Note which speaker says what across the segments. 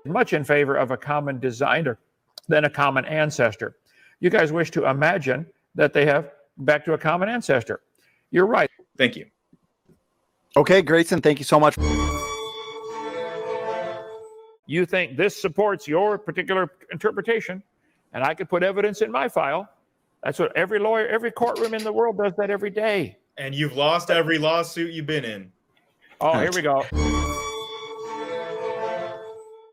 Speaker 1: much in favor of a common designer than a common ancestor. You guys wish to imagine that they have back to a common ancestor. You're right.
Speaker 2: Thank you.
Speaker 3: Okay, Grayson, thank you so much.
Speaker 1: You think this supports your particular interpretation, and I could put evidence in my file. That's what every lawyer, every courtroom in the world does that every day.
Speaker 2: And you've lost every lawsuit you've been in.
Speaker 1: Oh, here we go.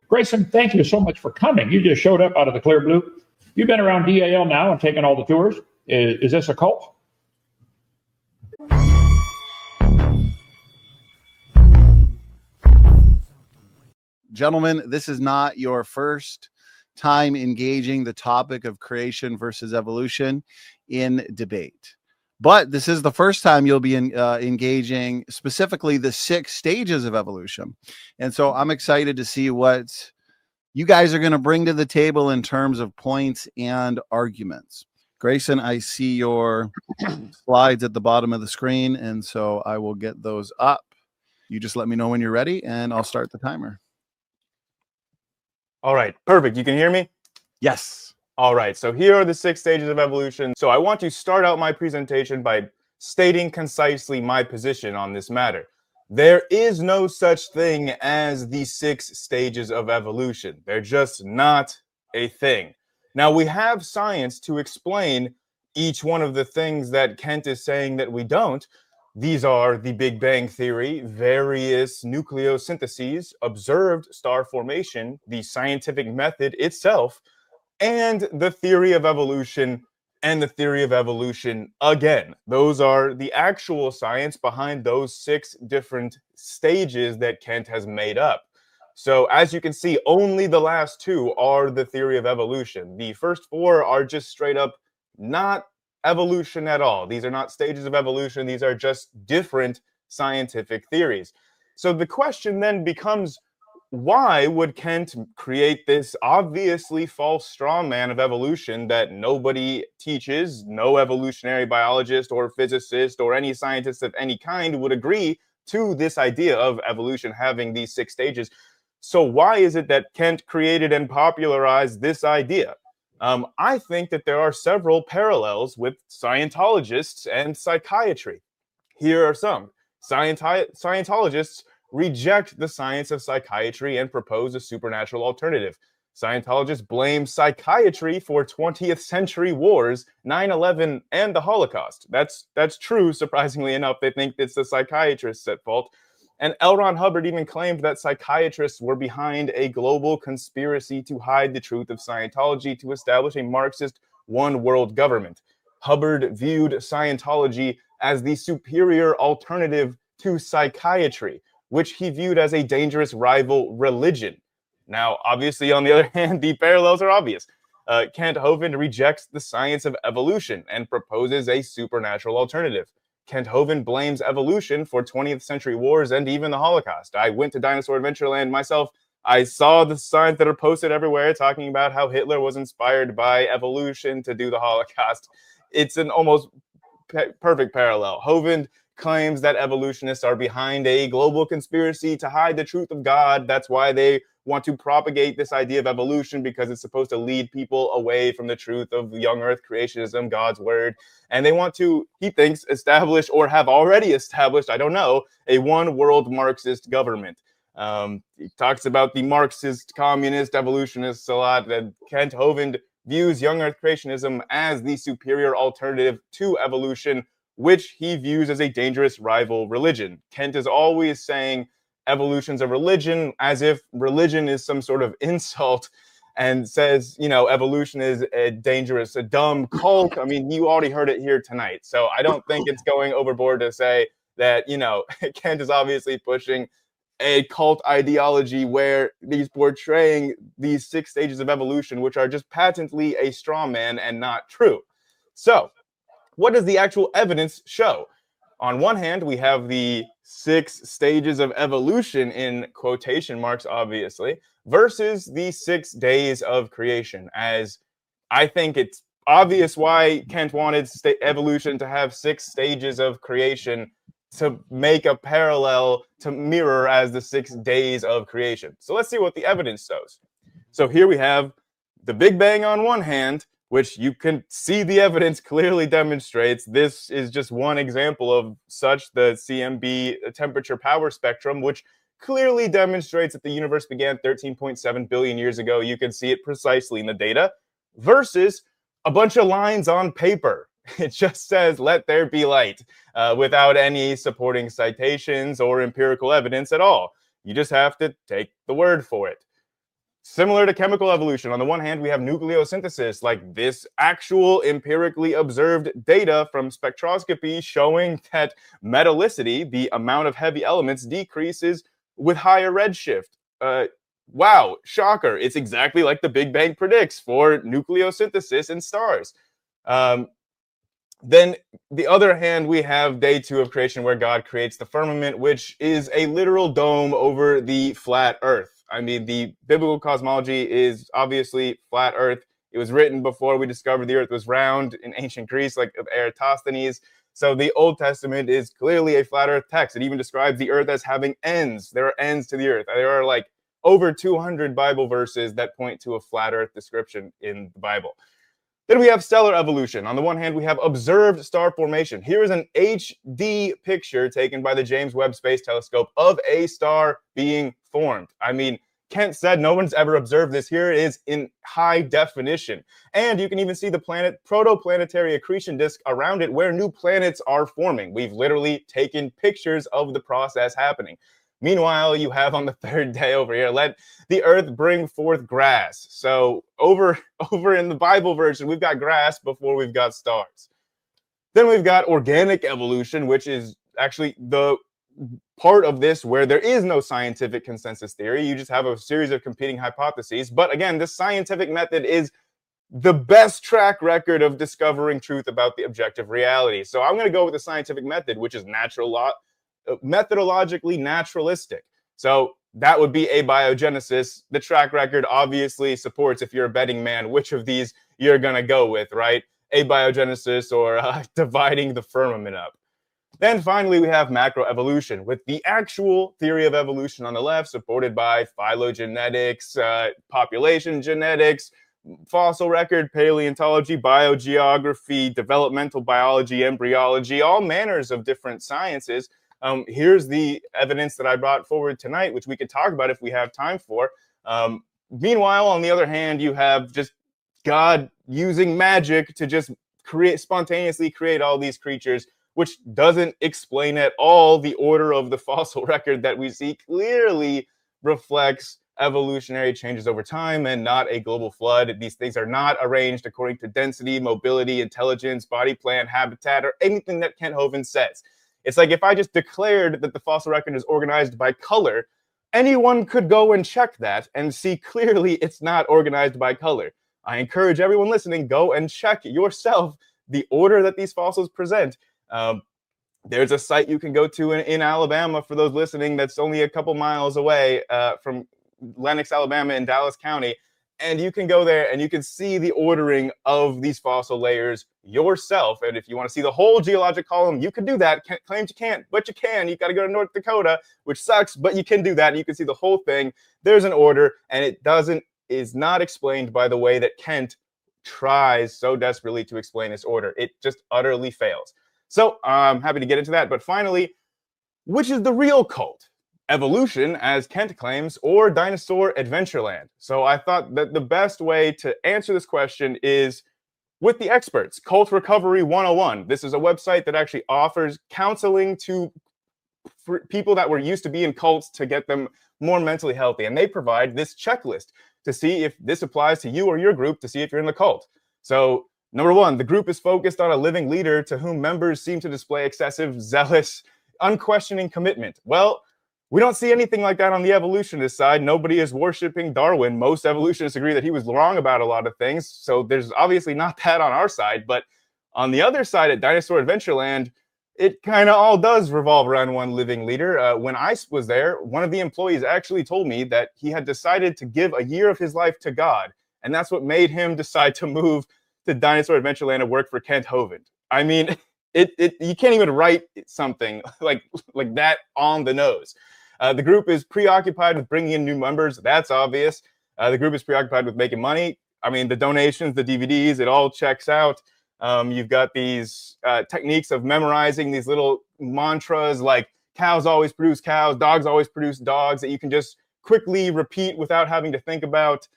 Speaker 1: Grayson, thank you so much for coming. You just showed up out of the clear blue. You've been around DAL now and taken all the tours. Is this a cult?
Speaker 3: Gentlemen, this is not your first time engaging the topic of creation versus evolution in debate. But this is the first time you'll be engaging specifically the 6 stages of evolution. And so I'm excited to see what you guys are going to bring to the table in terms of points and arguments. Grayson, I see your slides at the bottom of the screen, and so I will get those up. You just let me know when you're ready, and I'll start the timer.
Speaker 4: All right, perfect. You can hear me?
Speaker 3: Yes.
Speaker 4: All right, so here are the 6 stages of evolution. So I want to start out my presentation by stating concisely my position on this matter. There is no such thing as the 6 stages of evolution. They're just not a thing. Now, we have science to explain each one of the things that Kent is saying that we don't. These are the Big Bang Theory, various nucleosyntheses, observed star formation, the scientific method itself, and the theory of evolution and the theory of evolution again. Those are the actual science behind those 6 different stages that Kent has made up. So as you can see, only the last 2 are the theory of evolution. The first 4 are just straight up not evolution at all. These are not stages of evolution. These are just different scientific theories. So the question then becomes, why would Kent create this obviously false straw man of evolution that nobody teaches? No evolutionary biologist or physicist or any scientist of any kind would agree to this idea of evolution having these 6 stages. So why is it that Kent created and popularized this idea? I think that there are several parallels with Scientologists and psychiatry. Here are some. Scientologists reject the science of psychiatry and propose a supernatural alternative. Scientologists blame psychiatry for 20th century wars, 9/11, and the Holocaust. That's true, surprisingly enough. They think it's the psychiatrists at fault. And L. Ron Hubbard even claimed that psychiatrists were behind a global conspiracy to hide the truth of Scientology to establish a Marxist one-world government. Hubbard viewed Scientology as the superior alternative to psychiatry, which he viewed as a dangerous rival religion. Now, obviously, on the other hand, the parallels are obvious. Kent Hovind rejects the science of evolution and proposes a supernatural alternative. Kent Hovind blames evolution for 20th century wars and even the Holocaust. I went to Dinosaur Adventureland myself. I saw the signs that are posted everywhere talking about how Hitler was inspired by evolution to do the Holocaust. It's an almost perfect parallel. Hovind claims that evolutionists are behind a global conspiracy to hide the truth of God. That's why they want to propagate this idea of evolution, because it's supposed to lead people away from the truth of young earth creationism, God's word. And they want to, he thinks, establish or have already established, I don't know, a one world Marxist government. He talks about the Marxist, communist, evolutionists a lot. That Kent Hovind views young earth creationism as the superior alternative to evolution, which he views as a dangerous rival religion. Kent is always saying evolution's a religion, as if religion is some sort of insult, and says, you know, evolution is a dangerous, a dumb cult. I mean, you already heard it here tonight. So I don't think it's going overboard to say that, you know, Kent is obviously pushing a cult ideology where he's portraying these 6 stages of evolution, which are just patently a straw man and not true. So what does the actual evidence show? On one hand, we have the 6 stages of evolution in quotation marks, obviously, versus the 6 days of creation. As I think it's obvious why Kent wanted evolution to have 6 stages of creation. to make a parallel to mirror as the 6 days of creation. So let's see what the evidence shows. So here we have the Big Bang on one hand, which you can see the evidence clearly demonstrates. This is just one example of such, the CMB temperature power spectrum, which clearly demonstrates that the universe began 13.7 billion years ago. You can see it precisely in the data, versus a bunch of lines on paper. It just says, let there be light, without any supporting citations or empirical evidence at all. You just have to take the word for it. Similar to chemical evolution, on the one hand, we have nucleosynthesis, like this actual empirically observed data from spectroscopy showing that metallicity, the amount of heavy elements, decreases with higher redshift. Wow, shocker. It's exactly like the Big Bang predicts for nucleosynthesis in stars. Then, the other hand, we have day 2 of creation, where God creates the firmament, which is a literal dome over the flat earth. I mean, the biblical cosmology is obviously flat earth. It was written before we discovered the earth was round in ancient Greece, like Eratosthenes. So the Old Testament is clearly a flat earth text. It even describes the earth as having ends. There are ends to the earth. There are like over 200 Bible verses that point to a flat earth description in the Bible. Then we have stellar evolution. On the one hand, we have observed star formation. Here is an HD picture taken by the James Webb Space Telescope of a star being formed. I mean, Kent said no one's ever observed this. Here it is in high definition. And you can even see the protoplanetary accretion disk around it, where new planets are forming. We've literally taken pictures of the process happening. Meanwhile, you have on the 3rd day over here, let the earth bring forth grass. So over in the Bible version, we've got grass before we've got stars. Then we've got organic evolution, which is actually the part of this where there is no scientific consensus theory. You just have a series of competing hypotheses. But again, this scientific method is the best track record of discovering truth about the objective reality. So I'm going to go with the scientific method, which is methodologically naturalistic. So that would be abiogenesis. The track record obviously supports, if you're a betting man, which of these you're going to go with, right? Abiogenesis or dividing the firmament up. Then finally, we have macroevolution, with the actual theory of evolution on the left, supported by phylogenetics, population genetics, fossil record, paleontology, biogeography, developmental biology, embryology, all manners of different sciences. Here's the evidence that I brought forward tonight, which we could talk about if we have time for. Meanwhile, on the other hand, you have just God using magic to just spontaneously create all these creatures, which doesn't explain at all the order of the fossil record that we see clearly reflects evolutionary changes over time and not a global flood. These things are not arranged according to density, mobility, intelligence, body plan, habitat, or anything that Kent Hovind says. It's like if I just declared that the fossil record is organized by color, anyone could go and check that and see clearly it's not organized by color. I encourage everyone listening, go and check yourself the order that these fossils present. There's a site you can go to in Alabama, for those listening, that's only a couple miles away from Lenox, Alabama, in Dallas County. And you can go there and you can see the ordering of these fossil layers yourself. And if you want to see the whole geologic column, you can do that. Claims you can't, but you can. You got to go to North Dakota, which sucks, but you can do that. And you can see the whole thing. There's an order, and it is not explained by the way that Kent tries so desperately to explain this order. It just utterly fails. So I'm happy to get into that. But finally, which is the real cult? Evolution, as Kent claims, or Dinosaur Adventureland? So I thought that the best way to answer this question is with the experts. Cult Recovery 101. This is a website that actually offers counseling to people that were used to be in cults to get them more mentally healthy. And they provide this checklist to see if this applies to you or your group, to see if you're in the cult. So number 1, the group is focused on a living leader to whom members seem to display excessive, zealous, unquestioning commitment. Well, we don't see anything like that on the evolutionist side. Nobody is worshiping Darwin. Most evolutionists agree that he was wrong about a lot of things. So there's obviously not that on our side. But on the other side at Dinosaur Adventureland, it kind of all does revolve around one living leader. When I was there, one of the employees actually told me that he had decided to give a year of his life to God. And that's what made him decide to move to Dinosaur Adventureland and work for Kent Hovind. I mean, You can't even write something like that on the nose. The group is preoccupied with bringing in new members. That's obvious. The group is preoccupied with making money. I mean, the donations, the DVDs, it all checks out. You've got these techniques of memorizing these little mantras like cows always produce cows, dogs always produce dogs, that you can just quickly repeat without having to think about.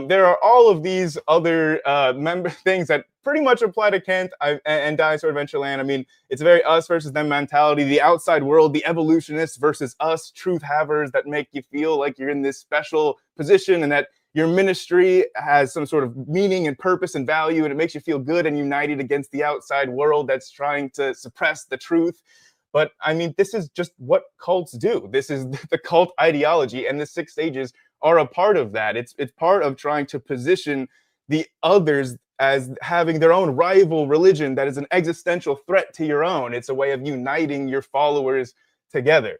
Speaker 4: There are all of these other things that pretty much apply to Kent and Dinosaur Adventureland. I mean, it's a very us versus them mentality. The outside world, the evolutionists versus us truth havers that make you feel like you're in this special position and that your ministry has some sort of meaning and purpose and value, and it makes you feel good and united against the outside world that's trying to suppress the truth. But I mean, this is just what cults do. This is the cult ideology, and the 6 stages are a part of that. It's part of trying to position the others as having their own rival religion that is an existential threat to your own. It's a way of uniting your followers together.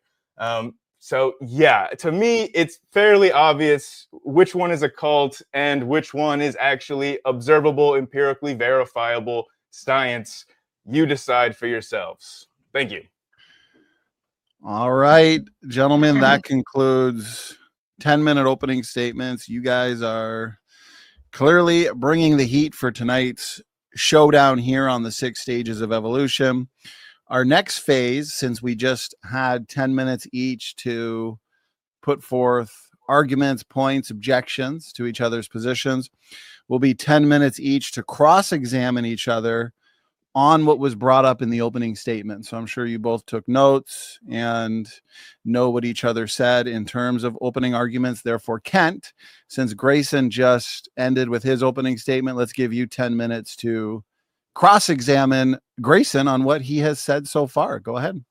Speaker 4: So yeah, to me, it's fairly obvious which one is a cult and which one is actually observable, empirically verifiable science. You decide for yourselves. Thank you.
Speaker 3: All right, gentlemen, that concludes 10-minute opening statements. You guys are clearly bringing the heat for tonight's showdown here on the 6 stages of evolution. Our next phase, since we just had 10 minutes each to put forth arguments, points, objections to each other's positions, will be 10 minutes each to cross-examine each other on what was brought up in the opening statement. So I'm sure you both took notes and know what each other said in terms of opening arguments. Therefore, Kent, since Grayson just ended with his opening statement, let's give you 10 minutes to cross-examine Grayson on what he has said so far. Go ahead.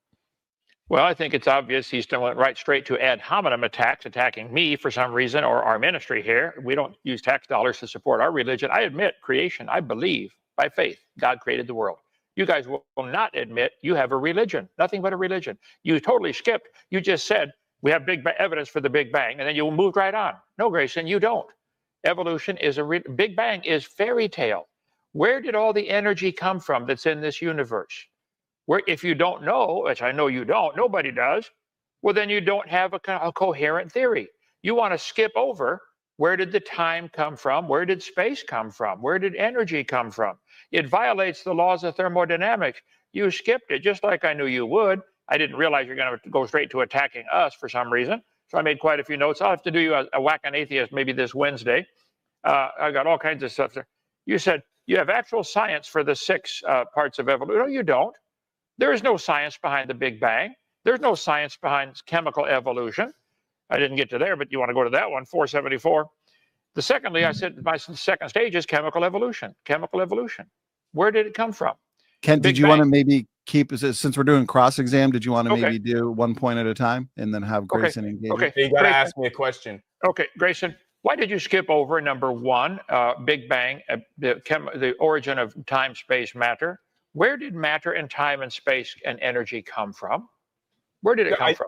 Speaker 1: Well, I think it's obvious he's went right straight to ad hominem attacks, attacking me for some reason, or our ministry here. We don't use tax dollars to support our religion. I admit creation. I believe by faith God created the world. You guys will not admit you have a religion, nothing but a religion. You totally skipped. You just said we have big evidence for the Big Bang, and then you moved right on. No, Grayson, you don't. Evolution is Big Bang is fairy tale. Where did all the energy come from that's in this universe? Where, if you don't know, which I know you don't, nobody does, well, then you don't have a coherent theory. You want to skip over, where did the time come from? Where did space come from? Where did energy come from? It violates the laws of thermodynamics. You skipped it, just like I knew you would. I didn't realize you're going to go straight to attacking us for some reason. So I made quite a few notes. I'll have to do you a whack an atheist maybe this Wednesday. I got all kinds of stuff there. You said you have actual science for the 6 parts of evolution. No, you don't. There is no science behind the Big Bang. There's no science behind chemical evolution. I didn't get to there, but you want to go to that one, 474. Secondly, I said my 2nd stage is chemical evolution. Chemical evolution. Where did it come from?
Speaker 3: Kent, did you want to maybe keep, since we're doing cross-exam, did you want to maybe do one point at a time and then have Grayson engage?
Speaker 4: Okay, you got to ask me a question.
Speaker 1: Okay, Grayson, why did you skip over number 1, Big Bang, the origin of time, space, matter? Where did matter and time and space and energy come from? Where did it come from?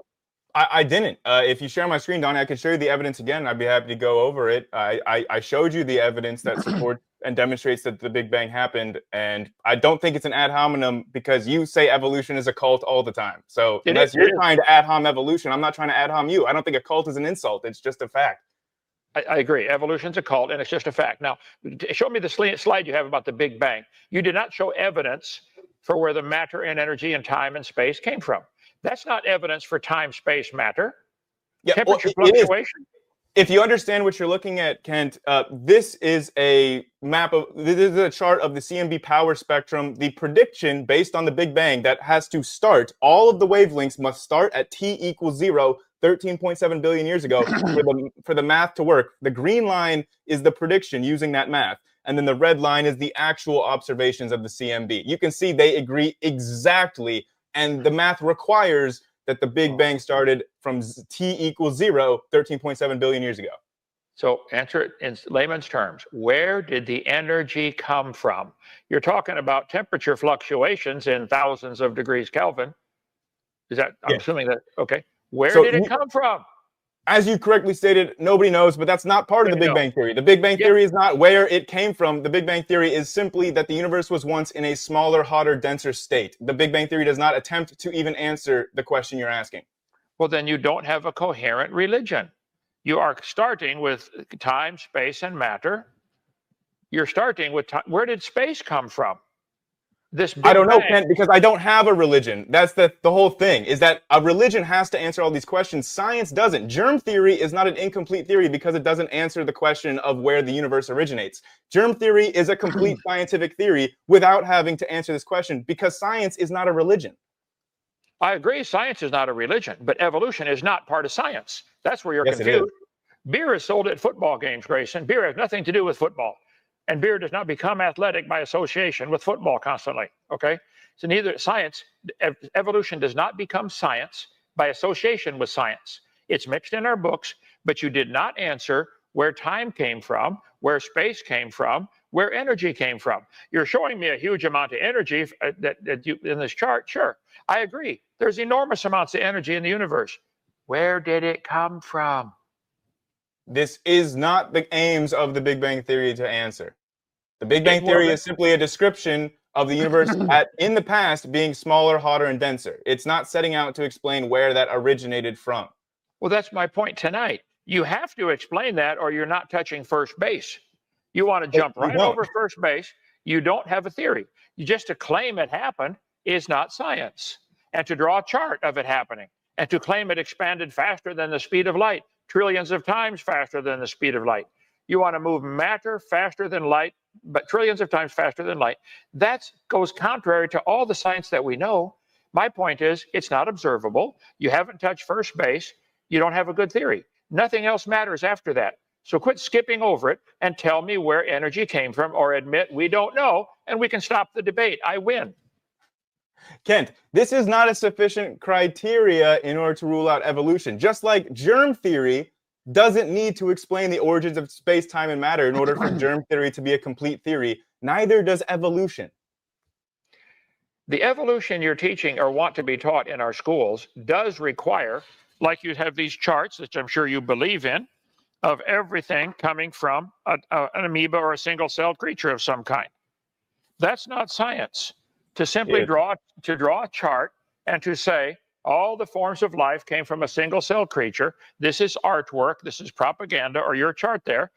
Speaker 4: I didn't. If you share my screen, Donnie, I could show you the evidence again. I'd be happy to go over it. I showed you the evidence that supports and demonstrates that the Big Bang happened. And I don't think it's an ad hominem because you say evolution is a cult all the time. So unless you're trying to ad hom evolution, I'm not trying to ad hom you. I don't think a cult is an insult. It's just a fact.
Speaker 1: I agree. Evolution's a cult, and it's just a fact. Now, show me the slide you have about the Big Bang. You did not show evidence for where the matter and energy and time and space came from. That's not evidence for time, space, matter.
Speaker 4: Yeah,
Speaker 1: temperature fluctuation.
Speaker 4: If you understand what you're looking at, Kent, this is a this is a chart of the CMB power spectrum. The prediction based on the Big Bang that has to start, all of the wavelengths must start at t equals 0, 13.7 billion years ago for the math to work. The green line is the prediction using that math. And then the red line is the actual observations of the CMB. You can see they agree exactly. And the math requires that the Big Bang started from t equals 0, 13.7 billion years ago.
Speaker 1: So answer it in layman's terms. Where did the energy come from? You're talking about temperature fluctuations in thousands of degrees Kelvin. Is that, I'm assuming that, okay. Where did it come from?
Speaker 4: As you correctly stated, nobody knows, but that's not part of the Big Bang Theory. The Big Bang Theory is not where it came from. The Big Bang Theory is simply that the universe was once in a smaller, hotter, denser state. The Big Bang Theory does not attempt to even answer the question you're asking.
Speaker 1: Well, then you don't have a coherent religion. You are starting with time, space, and matter. You're starting with time. Where did space come from? This Big
Speaker 4: I don't know,
Speaker 1: Bang.
Speaker 4: Kent, because I don't have a religion. That's the whole thing, is that a religion has to answer all these questions. Science doesn't. Germ theory is not an incomplete theory because it doesn't answer the question of where the universe originates. Germ theory is a complete scientific theory without having to answer this question because science is not a religion.
Speaker 1: I agree, science is not a religion, but evolution is not part of science. That's where you're
Speaker 4: Yes, it
Speaker 1: confused.
Speaker 4: is.
Speaker 1: Beer is sold at football games, Grayson. Beer has nothing to do with football. And beer does not become athletic by association with football constantly. Okay? So neither science, evolution does not become science by association with science. It's mixed in our books, but you did not answer where time came from, where space came from, where energy came from. You're showing me a huge amount of energy that you in this chart. Sure, I agree. There's enormous amounts of energy in the universe. Where did it come from?
Speaker 4: This is not the aims of the Big Bang Theory to answer. The Big Bang Theory is simply a description of the universe in the past being smaller, hotter, and denser. It's not setting out to explain where that originated from.
Speaker 1: Well, that's my point tonight. You have to explain that or you're not touching first base. You want to jump right over first base. You don't have a theory. You just to claim it happened is not science. And to draw a chart of it happening and to claim it expanded faster than the speed of light, trillions of times faster than the speed of light. You want to move matter faster than light, but trillions of times faster than light. That goes contrary to all the science that we know. My point is, it's not observable. You haven't touched first base. You don't have a good theory. Nothing else matters after that. So quit skipping over it and tell me where energy came from or admit we don't know and we can stop the debate. I win.
Speaker 4: Kent, this is not a sufficient criteria in order to rule out evolution. Just like germ theory doesn't need to explain the origins of space, time, and matter in order for germ theory to be a complete theory, neither does evolution.
Speaker 1: The evolution you're teaching or want to be taught in our schools does require, like you have these charts, which I'm sure you believe in, of everything coming from an amoeba or a single-celled creature of some kind. That's not science. To simply draw a chart and to say all the forms of life came from a single-celled creature. This is artwork. This is propaganda, or your chart there.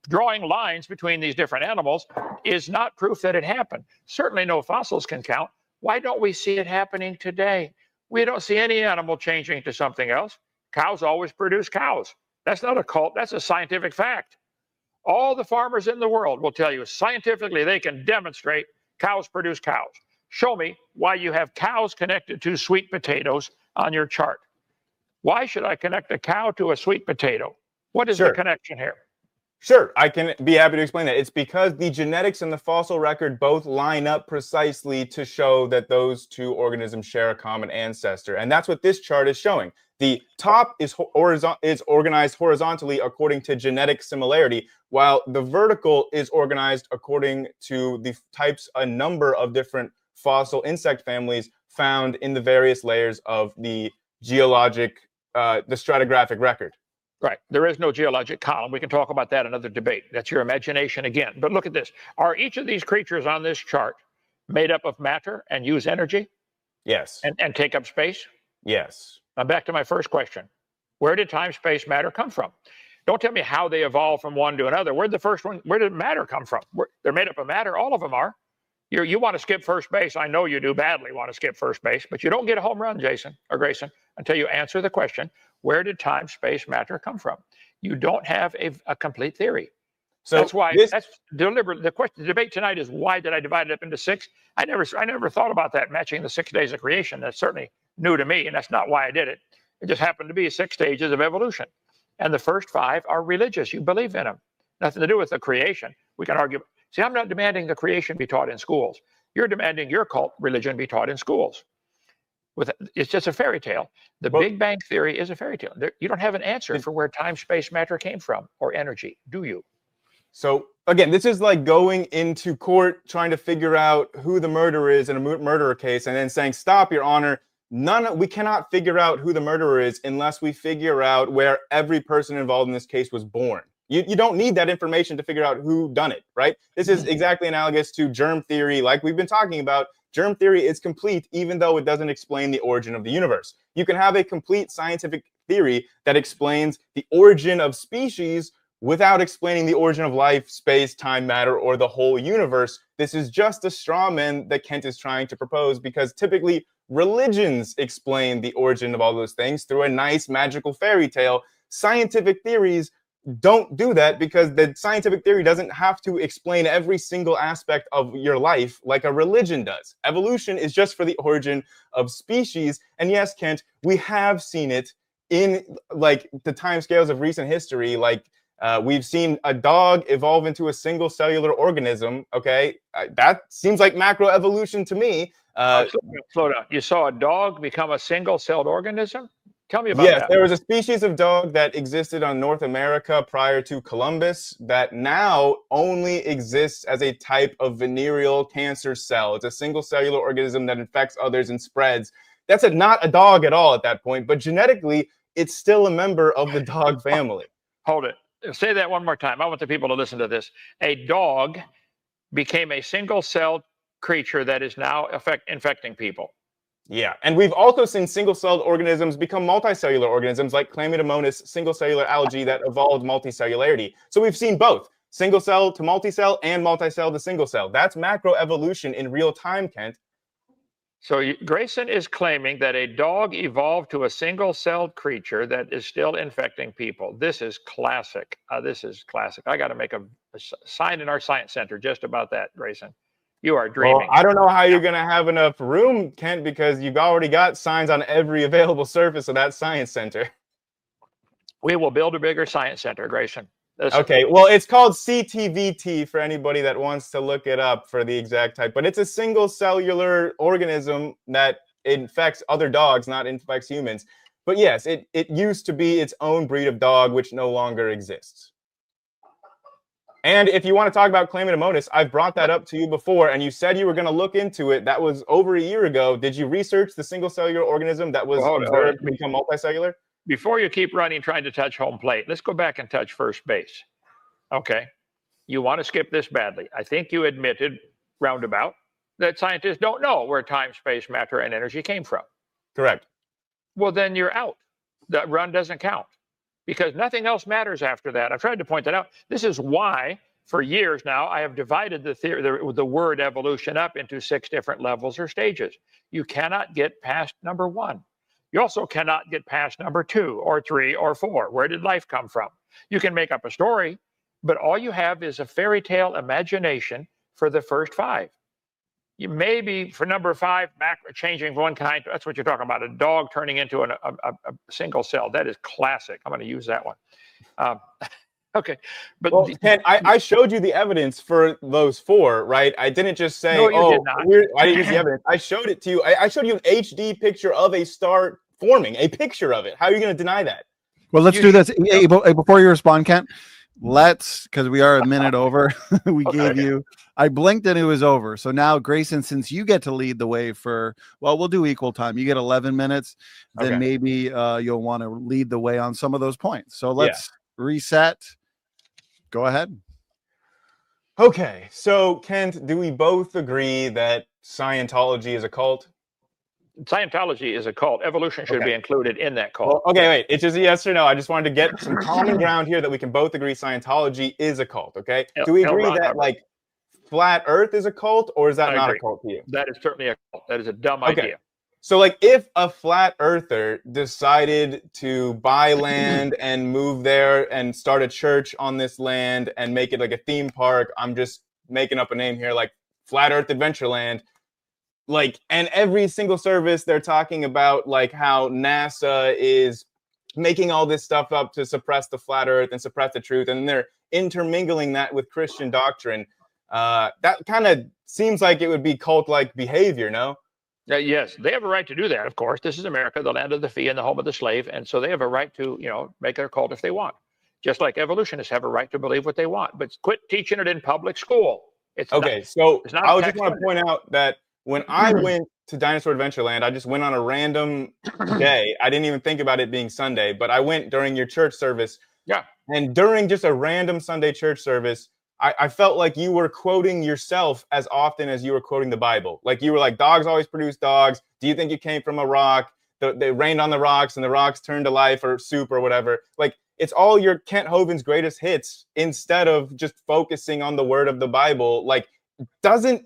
Speaker 1: Drawing lines between these different animals is not proof that it happened. Certainly no fossils can count. Why don't we see it happening today? We don't see any animal changing to something else. Cows always produce cows. That's not a cult. That's a scientific fact. All the farmers in the world will tell you scientifically they can demonstrate cows produce cows. Show me why you have cows connected to sweet potatoes on your chart. Why should I connect a cow to a sweet potato? What is the connection here?
Speaker 4: Sure, I can be happy to explain that. It's because the genetics and the fossil record both line up precisely to show that those two organisms share a common ancestor. And that's what this chart is showing. The top is organized horizontally according to genetic similarity, while the vertical is organized according to the types, a number of different fossil insect families found in the various layers of the geologic, the stratigraphic record.
Speaker 1: Right. There is no geologic column. We can talk about that in another debate. That's your imagination again. But look at this. Are each of these creatures on this chart made up of matter and use energy?
Speaker 4: Yes.
Speaker 1: And take up space?
Speaker 4: Yes.
Speaker 1: Now back to my first question. Where did time, space, matter come from? Don't tell me how they evolved from one to another. Where did matter come from? They're made up of matter. All of them are. You want to skip first base. I know you do badly want to skip first base, but you don't get a home run, Jason or Grayson, until you answer the question, where did time, space, matter come from? You don't have a complete theory. So that's why that's deliberate. The debate tonight is why did I divide it up into six? I never thought about that, matching the 6 days of creation. That's certainly new to me, and that's not why I did it. It just happened to be 6 stages of evolution. And the first 5 are religious. You believe in them. Nothing to do with the creation. We can argue. See, I'm not demanding the creation be taught in schools. You're demanding your cult religion be taught in schools. It's just a fairy tale. The Big Bang Theory is a fairy tale. You don't have an answer for where time, space, matter came from or energy, do you?
Speaker 4: So again, this is like going into court trying to figure out who the murderer is in a murderer case and then saying, stop, Your Honor. we cannot figure out who the murderer is unless we figure out where every person involved in this case was born. You don't need that information to figure out who done it, right? This is exactly analogous to germ theory, like we've been talking about. Germ theory is complete, even though it doesn't explain the origin of the universe. You can have a complete scientific theory that explains the origin of species without explaining the origin of life, space, time, matter, or the whole universe. This is just a straw man that Kent is trying to propose, because typically religions explain the origin of all those things through a nice magical fairy tale. Scientific theories don't do that, because the scientific theory doesn't have to explain every single aspect of your life like a religion does. Evolution is just for the origin of species. And yes, Kent, we have seen it in like the timescales of recent history. Like we've seen a dog evolve into a single cellular organism. Okay, that seems like macroevolution to me.
Speaker 1: Slow down. You saw a dog become a single-celled organism? Tell me about
Speaker 4: yes,
Speaker 1: that.
Speaker 4: there was a species of dog that existed on North America prior to Columbus that now only exists as a type of venereal cancer cell. It's a single cellular organism that infects others and spreads. That's not a dog at all at that point, but genetically, it's still a member of the dog family.
Speaker 1: Hold it. Say that one more time. I want the people to listen to this. A dog became a single-celled creature that is now infecting people.
Speaker 4: Yeah, and we've also seen single-celled organisms become multicellular organisms, like Chlamydomonas single-cellular algae that evolved multicellularity. So we've seen both single-cell to multicell and multicell to single-cell. That's macroevolution in real time, Kent.
Speaker 1: So Grayson is claiming that a dog evolved to a single-celled creature that is still infecting people. This is classic. This is classic. I got to make a sign in our science center just about that, Grayson. You are dreaming.
Speaker 4: Well, I don't know how you're going to have enough room, Kent, because you've already got signs on every available surface of that science center.
Speaker 1: We will build a bigger science center, Grayson.
Speaker 4: Okay, well, it's called CTVT for anybody that wants to look it up for the exact type. But it's a single cellular organism that infects other dogs, not infects humans. But yes, it used to be its own breed of dog, which no longer exists. And if you want to talk about Chlamydomonas, I've brought that up to you before, and you said you were going to look into it. That was over a year ago. Did you research the single cellular organism that was observed to become multicellular?
Speaker 1: Before you keep running, trying to touch home plate, let's go back and touch first base. Okay. You want to skip this badly. I think you admitted roundabout that scientists don't know where time, space, matter, and energy came from.
Speaker 4: Correct.
Speaker 1: Well, then you're out. That run doesn't count, because nothing else matters after that. I've tried to point that out. This is why, for years now, I have divided the word evolution up into 6 different levels or stages. You cannot get past number 1. You also cannot get past number 2 or 3 or 4. Where did life come from? You can make up a story, but all you have is a fairy tale imagination for the first 5. You maybe for number 5, changing one kind. That's what you're talking about. A dog turning into a single cell. That is classic. I'm going to use that one. Okay, but
Speaker 4: well, Ken, I showed you the evidence for those 4, right? I didn't just say,
Speaker 1: no, you did not.
Speaker 4: I didn't use the evidence. I showed it to you. I showed you an HD picture of a star forming, a picture of it. How are you going to deny that?
Speaker 3: Well, let's do this. Hey, before you respond, Kent, because we are a minute over, I blinked and it was over. So now, Grayson, since you get to lead the way we'll do equal time. You get 11 minutes, then maybe you'll want to lead the way on some of those points. So let's reset. Go ahead.
Speaker 4: Okay. So, Kent, do we both agree that Scientology is a cult?
Speaker 1: Scientology is a cult. Evolution should be included in that cult.
Speaker 4: Well, okay, wait. It's just a yes or no. I just wanted to get some common ground here that we can both agree Scientology is a cult, okay? Do we agree that, like, flat Earth is a cult, or is that not a cult to you?
Speaker 1: That is certainly a cult. That is a dumb idea.
Speaker 4: So, like, if a flat earther decided to buy land and move there and start a church on this land and make it like a theme park, I'm just making up a name here, like Flat Earth Adventureland, like, and every single service they're talking about, like, how NASA is making all this stuff up to suppress the flat Earth and suppress the truth, and they're intermingling that with Christian doctrine. That kind of seems like it would be cult-like behavior, no?
Speaker 1: Yes, they have a right to do that, of course. This is America, the land of the free and the home of the slave. And so they have a right to, make their cult if they want. Just like evolutionists have a right to believe what they want. But quit teaching it in public school.
Speaker 4: So I just want to point out that when I went to Dinosaur Adventureland. I just went on a random day. I didn't even think about it being Sunday, but I went during your church service.
Speaker 1: Yeah.
Speaker 4: And during just a random Sunday church service, I felt like you were quoting yourself as often as you were quoting the Bible. Like you were like, dogs always produce dogs. Do you think you came from a rock? They rained on the rocks and the rocks turned to life or soup or whatever. Like it's all your Kent Hovind's greatest hits instead of just focusing on the word of the Bible. Like do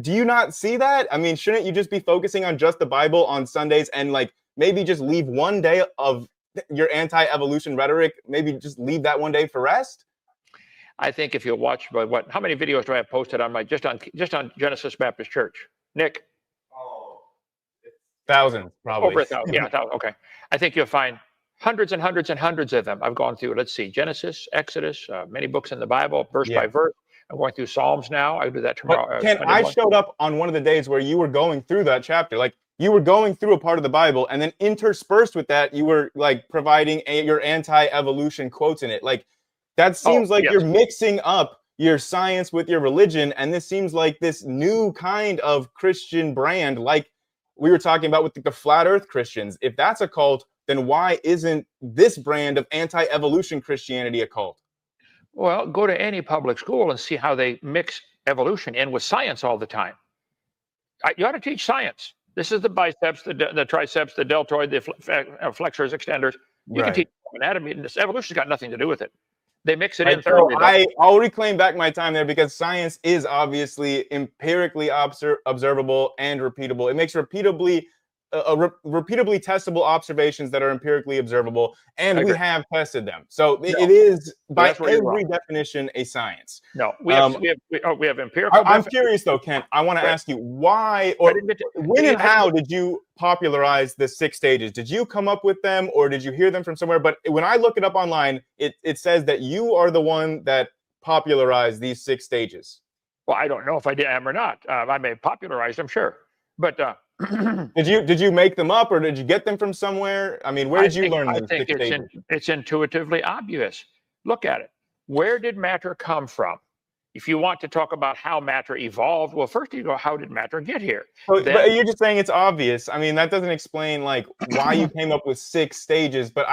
Speaker 4: you not see that? I mean, shouldn't you just be focusing on just the Bible on Sundays and like maybe just leave one day of your anti-evolution rhetoric, maybe just leave that one day for rest?
Speaker 1: I think if you watch, how many videos do I have posted on my just on Genesis Baptist Church, Nick?
Speaker 4: Oh, thousands, probably.
Speaker 1: Over 1,000. Yeah, 1,000. Okay. I think you'll find hundreds and hundreds and hundreds of them. I've gone through. Let's see, Genesis, Exodus, many books in the Bible, verse by verse. I'm going through Psalms now. I do that tomorrow.
Speaker 4: Ken, I showed up on one of the days where you were going through that chapter. Like you were going through a part of the Bible, and then interspersed with that, you were like providing your anti-evolution quotes in it. Like that seems like you're mixing up your science with your religion, and this seems like this new kind of Christian brand, like we were talking about with the flat Earth Christians. If that's a cult, then why isn't this brand of anti-evolution Christianity a cult?
Speaker 1: Well, go to any public school and see how they mix evolution in with science all the time. You ought to teach science. This is the biceps, the triceps, the deltoid, the flexors, extenders. You can teach anatomy. This evolution's got nothing to do with it. They mix it in thoroughly.
Speaker 4: I'll reclaim back my time there because science is obviously empirically observable and repeatable. It makes repeatably testable observations that are empirically observable, and we have tested them. So it is by every definition a science.
Speaker 1: No, we have empirical.
Speaker 4: I'm curious though, Kent. I want to ask you why, or when and how did you popularize the 6 stages? Did you come up with them, or did you hear them from somewhere? But when I look it up online, it says that you are the one that popularized these 6 stages.
Speaker 1: Well, I don't know if I am or not. I may have popularized them, sure, but.
Speaker 4: Did you make them up, or did you get them from somewhere? I mean, where did you learn them?
Speaker 1: I think it's intuitively obvious. Look at it. Where did matter come from? If you want to talk about how matter evolved, well, first you go, how did matter get here?
Speaker 4: But you're just saying it's obvious. I mean, that doesn't explain like why you came up with 6 stages. But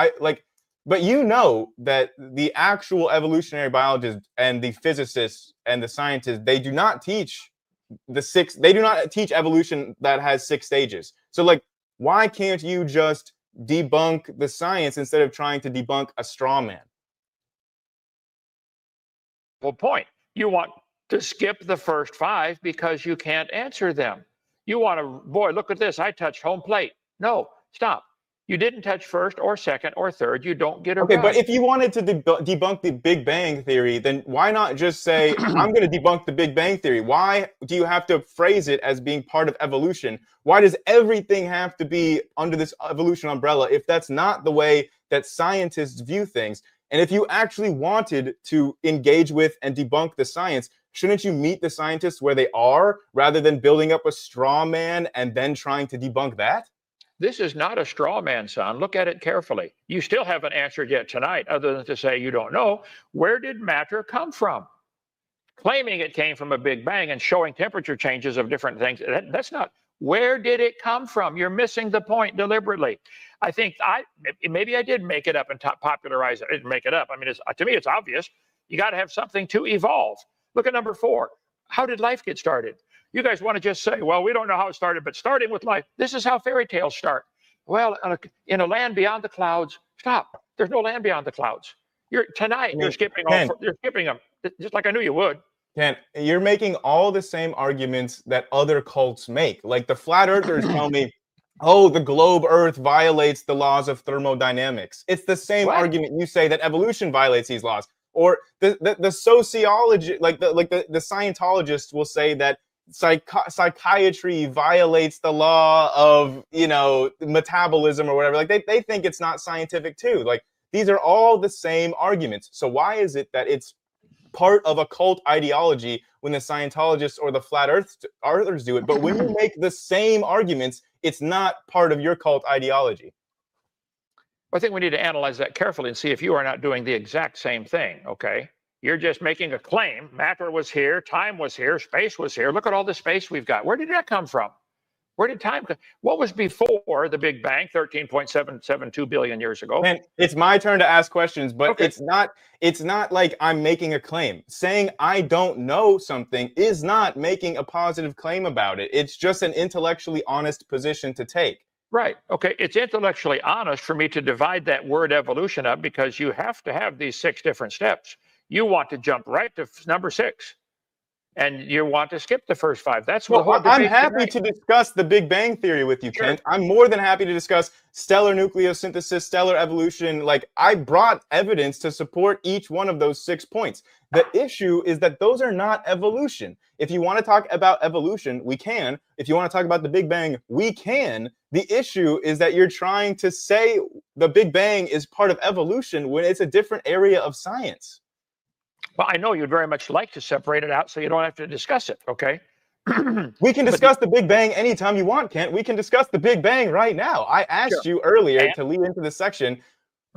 Speaker 4: you know that the actual evolutionary biologists and the physicists and the scientists, they do not teach they do not teach evolution that has 6 stages. So like, why can't you just debunk the science instead of trying to debunk a straw man?
Speaker 1: Well, point. You want to skip the first 5 because you can't answer them. You want to, boy, look at this. I touched home plate. No, stop. You didn't touch first or second or third. You don't get a
Speaker 4: Okay, but if you wanted to debunk the Big Bang Theory, then why not just say, I'm going to debunk the Big Bang Theory? Why do you have to phrase it as being part of evolution? Why does everything have to be under this evolution umbrella if that's not the way that scientists view things? And if you actually wanted to engage with and debunk the science, shouldn't you meet the scientists where they are rather than building up a straw man and then trying to debunk that?
Speaker 1: This is not a straw man, son. Look at it carefully. You still haven't answered yet tonight, other than to say you don't know. Where did matter come from? Claiming it came from a Big Bang and showing temperature changes of different things, that's not. Where did it come from? You're missing the point deliberately. I think maybe I did make it up and popularize it. I didn't make it up. I mean, to me, it's obvious. You got to have something to evolve. Look at number 4. How did life get started? You guys want to just say, well, we don't know how it started, but starting with life, this is how fairy tales start. Well, in a land beyond the clouds, stop. There's no land beyond the clouds. You're skipping them, just like I knew you would.
Speaker 4: Ken, you're making all the same arguments that other cults make. Like the flat earthers tell me, oh, the globe Earth violates the laws of thermodynamics. It's the same argument you say that evolution violates these laws. Or the sociology, like the Scientologists will say that psychiatry violates the law of, metabolism or whatever. Like they think it's not scientific too. Like these are all the same arguments. So why is it that it's part of a cult ideology when the Scientologists or the flat earthers do it, but when you make the same arguments, it's not part of your cult ideology?
Speaker 1: I think we need to analyze that carefully and see if you are not doing the exact same thing, okay? You're just making a claim. Matter was here, time was here, space was here. Look at all the space we've got. Where did that come from? Where did time go? What was before the Big Bang, 13.772 billion years ago?
Speaker 4: Man, it's my turn to ask questions, but
Speaker 1: Okay.
Speaker 4: it's not like I'm making a claim. Saying I don't know something is not making a positive claim about it. It's just an intellectually honest position to take.
Speaker 1: Right. Okay. It's intellectually honest for me to divide that word evolution up because you have to have these 6 different steps. You want to jump right to number 6. And you want to skip the first 5. That's the whole debate.
Speaker 4: I'm happy to discuss the Big Bang Theory with you,
Speaker 1: Sure.
Speaker 4: Kent. I'm more than happy to discuss stellar nucleosynthesis, stellar evolution. Like, I brought evidence to support each one of those 6 points. The issue is that those are not evolution. If you want to talk about evolution, we can. If you want to talk about the Big Bang, we can. The issue is that you're trying to say the Big Bang is part of evolution when it's a different area of science.
Speaker 1: Well, I know you'd very much like to separate it out so you don't have to discuss it, okay?
Speaker 4: We can discuss the Big Bang anytime you want, Kent. We can discuss the Big Bang right now. I asked you earlier to lead into the section,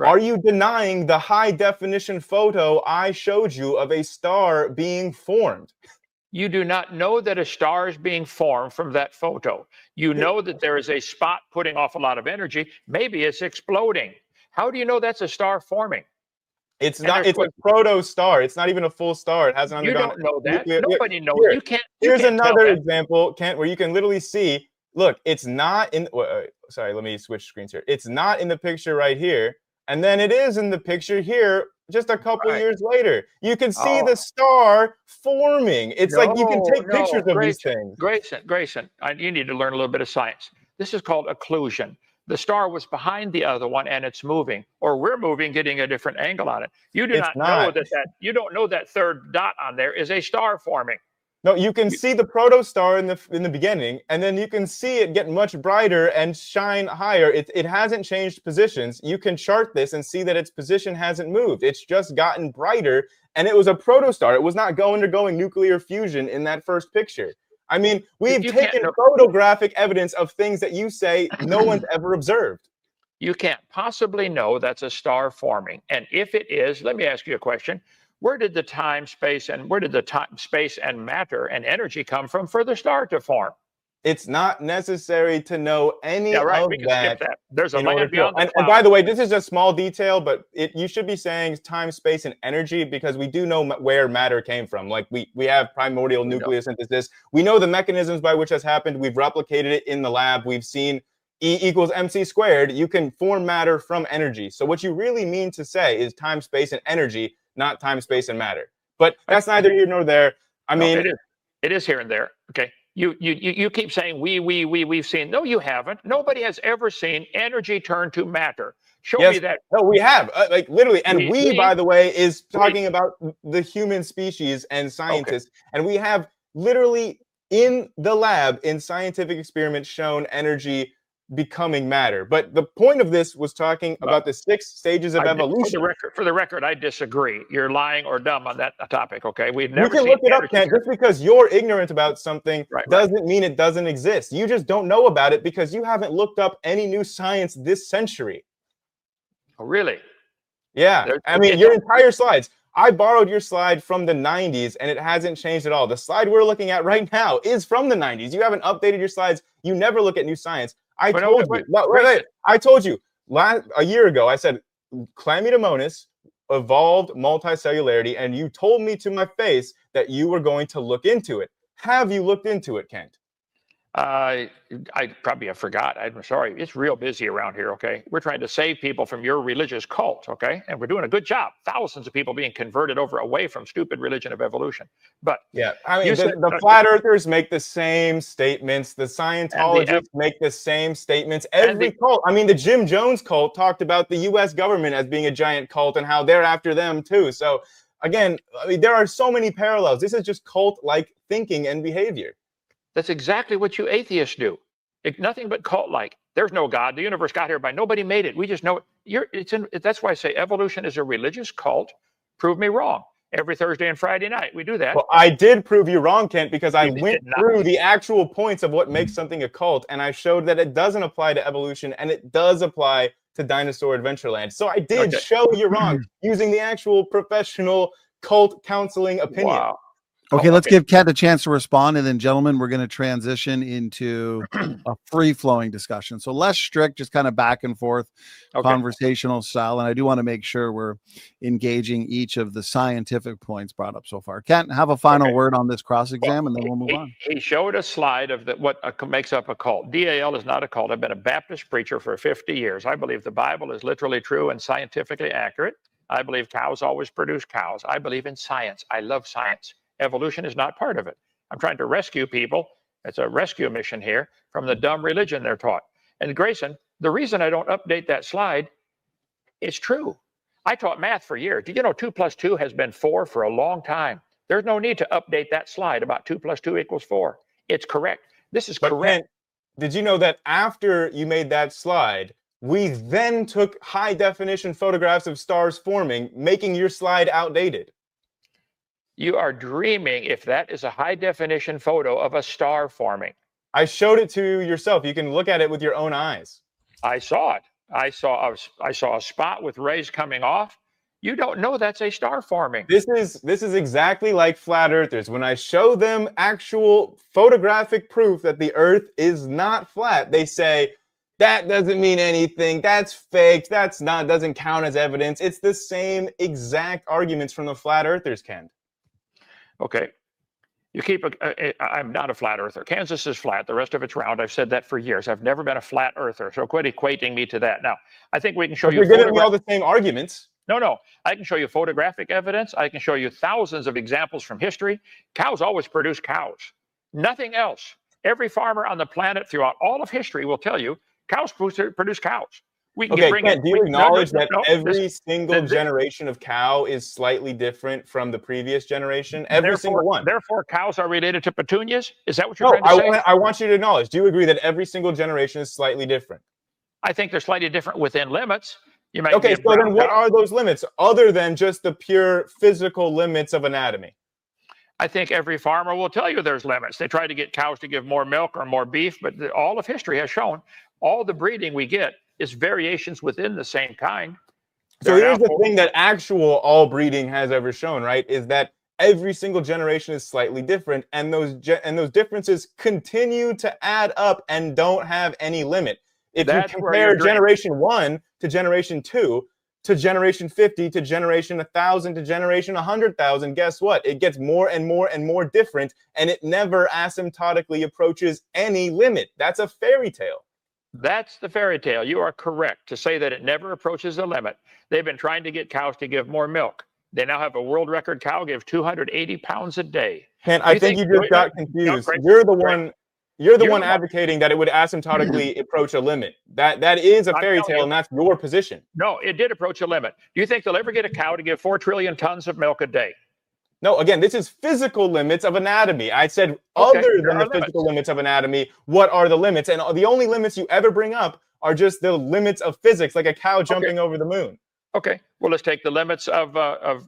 Speaker 4: are you denying the high-definition photo I showed you of a star being formed?
Speaker 1: You do not know that a star is being formed from that photo. You know that there is a spot putting off a lot of energy. Maybe it's exploding. How do you know that's a star forming?
Speaker 4: It's not. It's a proto star. It's not even a full star. It hasn't undergone.
Speaker 1: You don't know that.
Speaker 4: Nuclear.
Speaker 1: Nobody knows.
Speaker 4: Here,
Speaker 1: You can't.
Speaker 4: Here's another example, Kent, where you can literally see. Look, it's not in. Sorry, let me switch screens here. It's not in the picture right here, and then it is in the picture here. Just a couple years later, you can see the star forming. It's like you can take pictures of these things.
Speaker 1: Grayson, you need to learn a little bit of science. This is called occlusion. The star was behind the other one and it's moving, or we're moving, getting a different angle on it. You do not know that you don't know that third dot on there is a star forming.
Speaker 4: No, you can see the protostar in the beginning, and then you can see it get much brighter and shine higher. It hasn't changed positions. You can chart this and see that its position hasn't moved. It's just gotten brighter, and it was a protostar. It was not undergoing nuclear fusion in that first picture. I mean, we've taken photographic evidence of things that you say no one's ever observed.
Speaker 1: You can't possibly know that's a star forming. And if it is, let me ask you a question. Where did the time, space, and matter and energy come from for the star to form?
Speaker 4: It's not necessary to know any of
Speaker 1: we can skip that. There's a
Speaker 4: land
Speaker 1: beyond the clouds.
Speaker 4: And by the way, this is a small detail, but you should be saying time, space, and energy because we do know where matter came from. Like we have primordial nucleosynthesis. We know the mechanisms by which has happened. We've replicated it in the lab. We've seen E equals mc squared. You can form matter from energy. So what you really mean to say is time, space, and energy, not time, space, and matter. But that's neither here nor there. I mean,
Speaker 1: it is here and there. Okay. You keep saying we've seen. No, you haven't. Nobody has ever seen energy turn to matter. Show me that.
Speaker 4: No, we have. Like literally. And we, by the way, is talking about the human species and scientists. And we have literally in the lab in scientific experiments shown energy becoming matter. But the point of this was talking about the 6 stages of evolution.
Speaker 1: For the record, I disagree. You're lying or dumb on that topic. Okay,
Speaker 4: we've never. You can look it up, Kent. Just because you're ignorant about something doesn't mean it doesn't exist. You just don't know about it because you haven't looked up any new science this century.
Speaker 1: Oh, really?
Speaker 4: Yeah. I mean, your entire slides. I borrowed your slide from the 90s, and it hasn't changed at all. The slide we're looking at right now is from the 90s. You haven't updated your slides. You never look at new science. I told you a year ago, I said Chlamydomonas evolved multicellularity, and you told me to my face that you were going to look into it. Have you looked into it, Kent?
Speaker 1: I probably have forgot. I'm sorry. It's real busy around here, okay? We're trying to save people from your religious cult, okay? And we're doing a good job. Thousands of people being converted away from stupid religion of evolution. But
Speaker 4: yeah, I mean, the flat earthers make the same statements. The Scientologists make the same statements. Every cult. I mean, the Jim Jones cult talked about the U.S. government as being a giant cult and how they're after them too. So again, I mean, there are so many parallels. This is just cult-like thinking and behavior.
Speaker 1: That's exactly what you atheists do. Nothing but cult-like. There's no God. The universe got here by nobody made it. We just know it. That's why I say evolution is a religious cult. Prove me wrong. Every Thursday and Friday night, we do that.
Speaker 4: Well, I did prove you wrong, Kent, because I went through the actual points of what makes something a cult, and I showed that it doesn't apply to evolution, and it does apply to Dinosaur Adventureland. So I did show you wrong using the actual professional cult counseling opinion.
Speaker 1: Wow.
Speaker 3: Okay, let's give Kent a chance to respond, and then, gentlemen, we're going to transition into a free-flowing discussion. So less strict, just kind of back and forth, conversational style. And I do want to make sure we're engaging each of the scientific points brought up so far. Kent, have a final word on this cross-exam, and then we'll move on.
Speaker 1: He showed a slide of what makes up a cult. DAL is not a cult. I've been a Baptist preacher for 50 years. I believe the Bible is literally true and scientifically accurate. I believe cows always produce cows. I believe in science. I love science. Evolution is not part of it. I'm trying to rescue people. It's a rescue mission here from the dumb religion they're taught. And Grayson, the reason I don't update that slide, it's true. I taught math for years. Did you know 2 + 2 has been 4 for a long time? There's no need to update that slide about 2 + 2 = 4. It's correct. This is correct.
Speaker 4: Did you know that after you made that slide, we then took high definition photographs of stars forming, making your slide outdated?
Speaker 1: You are dreaming if that is a high definition photo of a star forming.
Speaker 4: I showed it to yourself. You can look at it with your own eyes.
Speaker 1: I saw it. I saw a spot with rays coming off. You don't know that's a star forming.
Speaker 4: This is exactly like flat earthers. When I show them actual photographic proof that the earth is not flat, they say, that doesn't mean anything. That's fake. Doesn't count as evidence. It's the same exact arguments from the flat earthers, Ken.
Speaker 1: Okay. I'm not a flat earther. Kansas is flat. The rest of it's round. I've said that for years. I've never been a flat earther. So quit equating me to that. Now, I think we can show you.
Speaker 4: You're giving me all the same arguments.
Speaker 1: No. I can show you photographic evidence. I can show you thousands of examples from history. Cows always produce cows. Nothing else. Every farmer on the planet throughout all of history will tell you cows produce cows.
Speaker 4: Kent, do you acknowledge that every single generation of cow is slightly different from the previous generation? Every single one.
Speaker 1: Therefore, cows are related to petunias? Is that what you're trying to say?
Speaker 4: I want you to acknowledge. Do you agree that every single generation is slightly different?
Speaker 1: I think they're slightly different within limits.
Speaker 4: So then what are those limits other than just the pure physical limits of anatomy?
Speaker 1: I think every farmer will tell you there's limits. They try to get cows to give more milk or more beef, but all of history has shown all the breeding we get is variations within the same kind.
Speaker 4: So here's the thing that actual all breeding has ever shown, right? Is that every single generation is slightly different, and those differences continue to add up and don't have any limit. If you compare generation 1 to generation 2 to generation 50 to generation 1,000 to generation 100,000, guess what? It gets more and more and more different, and it never asymptotically approaches any limit. That's a fairy tale.
Speaker 1: That's the fairy tale. You are correct to say that it never approaches the limit. They've been trying to get cows to give more milk. They now have a world record cow give 280 pounds a day.
Speaker 4: And I think you just got confused. You're the one advocating that it would asymptotically approach a limit. That is a fairy tale, and that's your position.
Speaker 1: No, it did approach a limit. Do you think they'll ever get a cow to give 4 trillion tons of milk a day?
Speaker 4: No, again, this is physical limits of anatomy. I said other than the physical limits of anatomy, what are the limits? And the only limits you ever bring up are just the limits of physics, like a cow jumping over the moon.
Speaker 1: Okay, well, let's take the limits of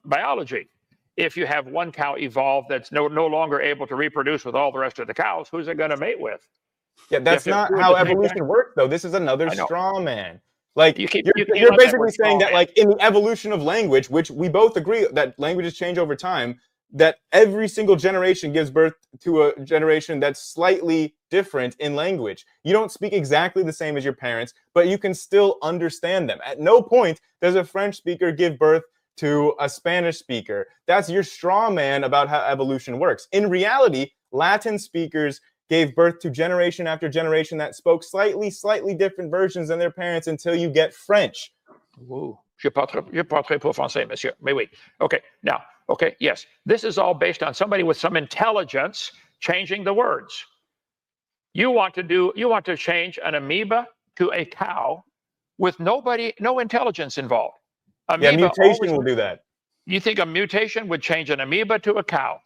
Speaker 1: biology. If you have one cow evolve that's no longer able to reproduce with all the rest of the cows, who's it going to mate with?
Speaker 4: Yeah, that's not how evolution works, though. This is another straw man. Like you're basically saying that, like in the evolution of language, which we both agree that languages change over time, that every single generation gives birth to a generation that's slightly different in language. You don't speak exactly the same as your parents, but you can still understand them. At no point does a French speaker give birth to a Spanish speaker. That's your straw man about how evolution works. In reality, Latin speakers gave birth to generation after generation that spoke slightly different versions than their parents until you get French.
Speaker 1: Whoa. Je parle très peu français, monsieur. Mais oui. Okay. Now, okay, yes. This is all based on somebody with some intelligence changing the words. You want to change an amoeba to a cow with no intelligence involved.
Speaker 4: Mutation will do that.
Speaker 1: You think a mutation would change an amoeba to a cow?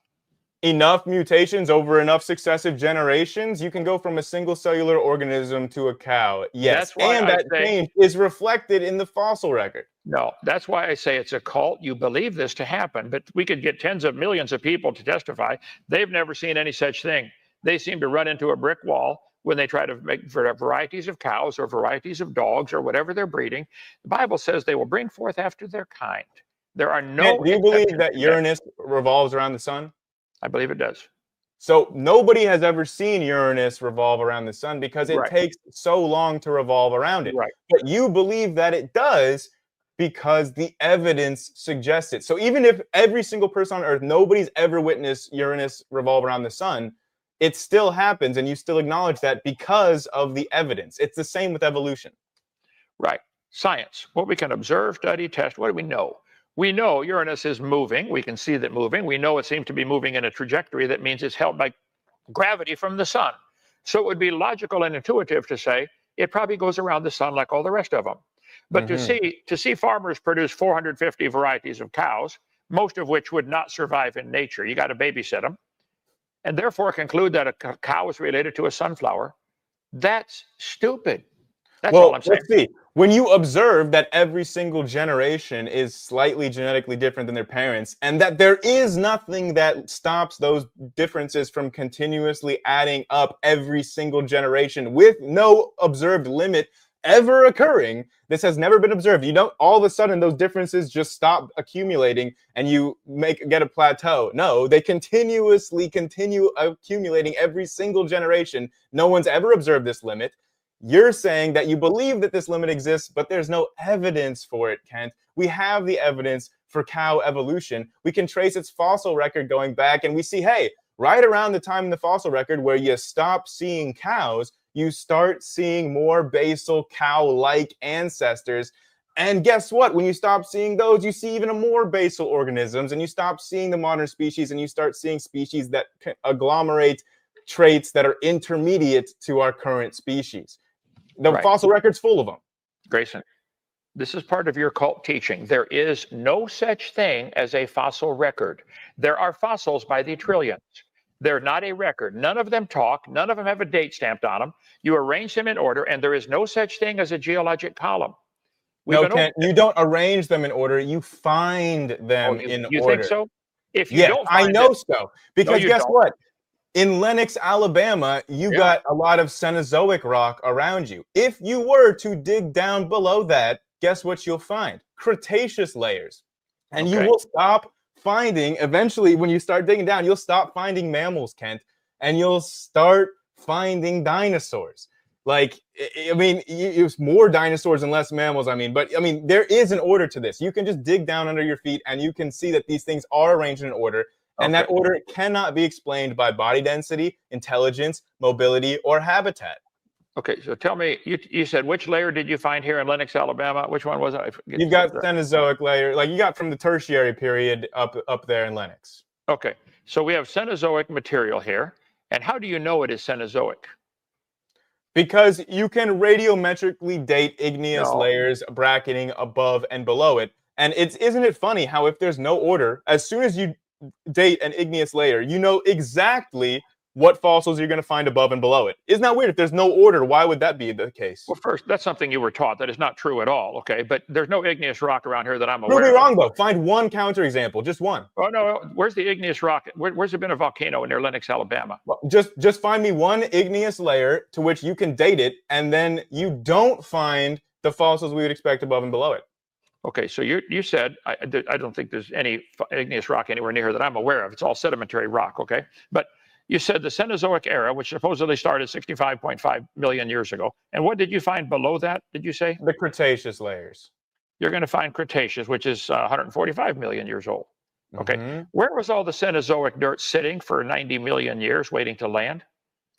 Speaker 4: Enough mutations over enough successive generations, you can go from a single cellular organism to a cow. Yes, and that change is reflected in the fossil record.
Speaker 1: No, that's why I say it's a cult. You believe this to happen, but we could get tens of millions of people to testify. They've never seen any such thing. They seem to run into a brick wall when they try to make varieties of cows or varieties of dogs or whatever they're breeding. The Bible says they will bring forth after their kind. There are no.
Speaker 4: Do you believe that Uranus revolves around the sun?
Speaker 1: I believe it does.
Speaker 4: So nobody has ever seen Uranus revolve around the sun because it
Speaker 1: Right.
Speaker 4: takes so long to revolve around it.
Speaker 1: Right.
Speaker 4: But you believe that it does because the evidence suggests it. So even if every single person on Earth, nobody's ever witnessed Uranus revolve around the sun, it still happens, and you still acknowledge that because of the evidence. It's the same with evolution.
Speaker 1: Right. Science, what we can observe, study, test, what do we know? We know Uranus is moving. We can see that moving. We know it seems to be moving in a trajectory that means it's held by gravity from the sun. So it would be logical and intuitive to say it probably goes around the sun like all the rest of them. But to see farmers produce 450 varieties of cows, most of which would not survive in nature, you got to babysit them, and therefore conclude that a cow is related to a sunflower, that's stupid. That's all I'm saying.
Speaker 4: Let's see. When you observe that every single generation is slightly genetically different than their parents, and that there is nothing that stops those differences from continuously adding up every single generation with no observed limit ever occurring, this has never been observed. You don't all of a sudden those differences just stop accumulating and you get a plateau. No, they continuously continue accumulating every single generation. No one's ever observed this limit. You're saying that you believe that this limit exists, but there's no evidence for it, Kent. We have the evidence for cow evolution. We can trace its fossil record going back, and we see, hey, right around the time in the fossil record where you stop seeing cows, you start seeing more basal cow-like ancestors. And guess what? When you stop seeing those, you see even more basal organisms, and you stop seeing the modern species, and you start seeing species that agglomerate traits that are intermediate to our current species. The fossil record's full of them.
Speaker 1: Grayson, this is part of your cult teaching. There is no such thing as a fossil record. There are fossils by the trillions. They're not a record. None of them talk. None of them have a date stamped on them. You arrange them in order, and there is no such thing as a geologic column.
Speaker 4: No, Kent, you don't arrange them in order. You find them in order.
Speaker 1: You think so? If you don't
Speaker 4: I
Speaker 1: find
Speaker 4: know
Speaker 1: it,
Speaker 4: so. Because guess what? In Lenox, Alabama, you got a lot of Cenozoic rock around you. If you were to dig down below that, guess what you'll find? Cretaceous layers. And you will stop finding, eventually, when you start digging down, you'll stop finding mammals, Kent, and you'll start finding dinosaurs. Like, I mean, it's more dinosaurs and less mammals, but there is an order to this. You can just dig down under your feet and you can see that these things are arranged in order. And that order cannot be explained by body density, intelligence, mobility, or habitat.
Speaker 1: Okay, so tell me, you said which layer did you find here in Lenox, Alabama? Which one was it?
Speaker 4: You've got Cenozoic layer, like you got from the tertiary period up there in Lenox.
Speaker 1: Okay, so we have Cenozoic material here. And how do you know it is Cenozoic?
Speaker 4: Because you can radiometrically date igneous layers bracketing above and below it. And isn't it funny how if there's no order, as soon as you date an igneous layer, you know exactly what fossils you're going to find above and below it. Isn't that weird? If there's no order, why would that be the case?
Speaker 1: Well, first, that's something you were taught. That is not true at all, okay? But there's no igneous rock around here that I'm aware of.
Speaker 4: Prove me wrong, though. Find one counterexample, just one.
Speaker 1: Oh, no, where's the igneous rock? Where's there been a volcano near Lenox, Alabama?
Speaker 4: Well, just find me one igneous layer to which you can date it, and then you don't find the fossils we would expect above and below it.
Speaker 1: Okay, so you said, I don't think there's any igneous rock anywhere near here that I'm aware of. It's all sedimentary rock, okay? But you said the Cenozoic era, which supposedly started 65.5 million years ago. And what did you find below that, did you say?
Speaker 4: The Cretaceous layers.
Speaker 1: You're going to find Cretaceous, which is 145 million years old. Okay, where was all the Cenozoic dirt sitting for 90 million years waiting to land?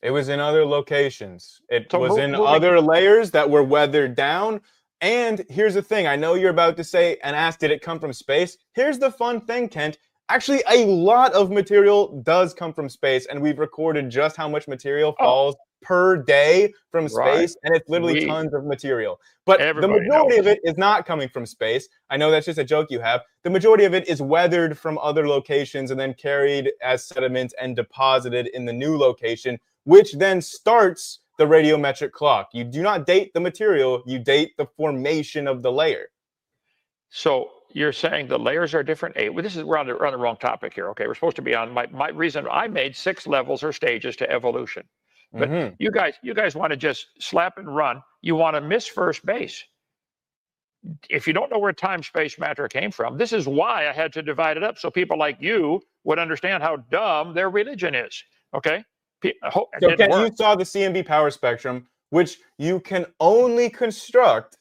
Speaker 4: It was in other locations. It was in other layers that were weathered down. And here's the thing. I know you're about to say and ask, did it come from space? Here's the fun thing, Kent. Actually, a lot of material does come from space, and we've recorded just how much material falls per day from space, and it's literally tons of material. But the majority of it is not coming from space. I know that's just a joke you have. The majority of it is weathered from other locations and then carried as sediment and deposited in the new location, which then starts the radiometric clock. You do not date the material, you date the formation of the layer.
Speaker 1: So you're saying the layers are different? We're on the wrong topic here. Okay, we're supposed to be on my reason. I made 6 levels or stages to evolution, but you guys want to just slap and run. You want to miss first base. if you don't know where time, space, matter came from, this is why I had to divide it up so people like you would understand how dumb their religion is. Okay? It
Speaker 4: So
Speaker 1: didn't work.
Speaker 4: you saw the CMB power spectrum, which you can only construct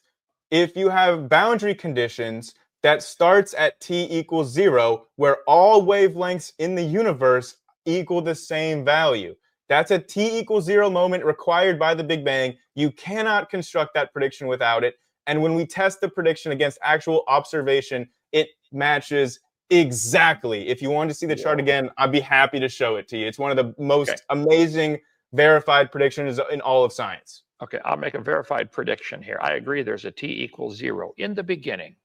Speaker 4: if you have boundary conditions that starts at t equals 0, where all wavelengths in the universe equal the same value. That's a t equals 0 moment required by the Big Bang. You cannot construct that prediction without it. And when we test the prediction against actual observation, it matches exactly. If you want to see the chart again, I'd be happy to show it to you. It's one of the most amazing verified predictions in all of science.
Speaker 1: Okay, I'll make a verified prediction here. I agree there's a t equals 0. In the beginning,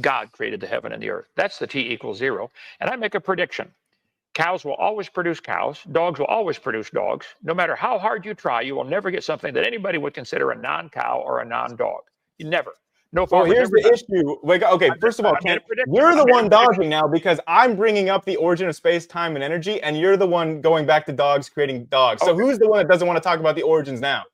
Speaker 1: God created the heaven and the earth. That's the t equals 0. And I make a prediction. Cows will always produce cows. Dogs will always produce dogs. No matter how hard you try, you will never get something that anybody would consider a non-cow or a non-dog. You never. No farmer.
Speaker 4: Well, here's the issue. Okay, first of all, Kent, you're the one dodging now because I'm bringing up the origin of space, time, and energy, and you're the one going back to dogs, creating dogs. So who's the one that doesn't want to talk about the origins now?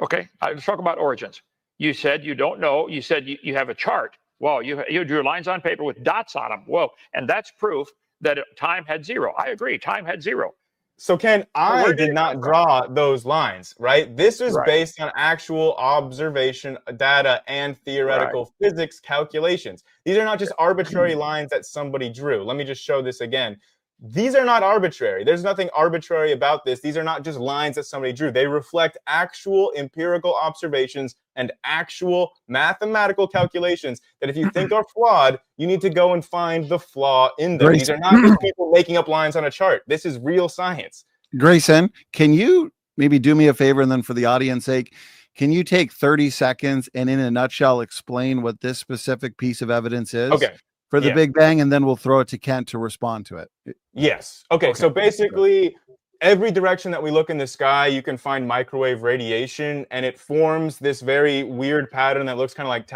Speaker 1: Okay, let's talk about origins. You said you don't know. You said you have a chart. Well, you drew lines on paper with dots on them. Whoa, and that's proof that time had 0. I agree, time had 0.
Speaker 4: So Ken, I did not draw those lines, right? This is based on actual observation data and theoretical physics calculations. These are not just arbitrary lines that somebody drew. Let me just show this again. These are not arbitrary. There's nothing arbitrary about this. These are not just lines that somebody drew. They reflect actual empirical observations and actual mathematical calculations that if you think are flawed, you need to go and find the flaw in them. These are not just people making up lines on a chart. This is real science.
Speaker 3: Grayson, can you maybe do me a favor, and then for the audience sake, can you take 30 seconds and in a nutshell explain what this specific piece of evidence is?
Speaker 4: Okay.
Speaker 3: For the Big Bang, and then we'll throw it to Kent to respond to it.
Speaker 4: Yes. Okay. So basically, every direction that we look in the sky, you can find microwave radiation, and it forms this very weird pattern that looks kind of like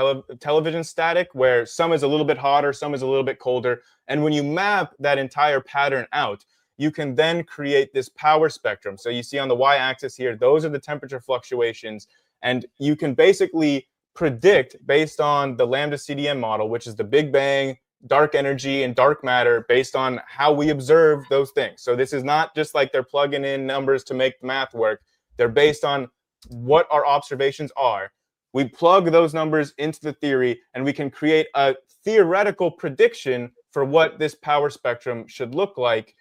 Speaker 4: television static, where some is a little bit hotter, some is a little bit colder. And when you map that entire pattern out, you can then create this power spectrum. So you see on the y-axis here, those are the temperature fluctuations, and you can basically predict based on the lambda CDM model, which is the Big Bang, dark energy, and dark matter, based on how we observe those things. So this is not just like they're plugging in numbers to make the math work. They're based on what our observations are. We plug those numbers into the theory, and we can create a theoretical prediction for what this power spectrum should look like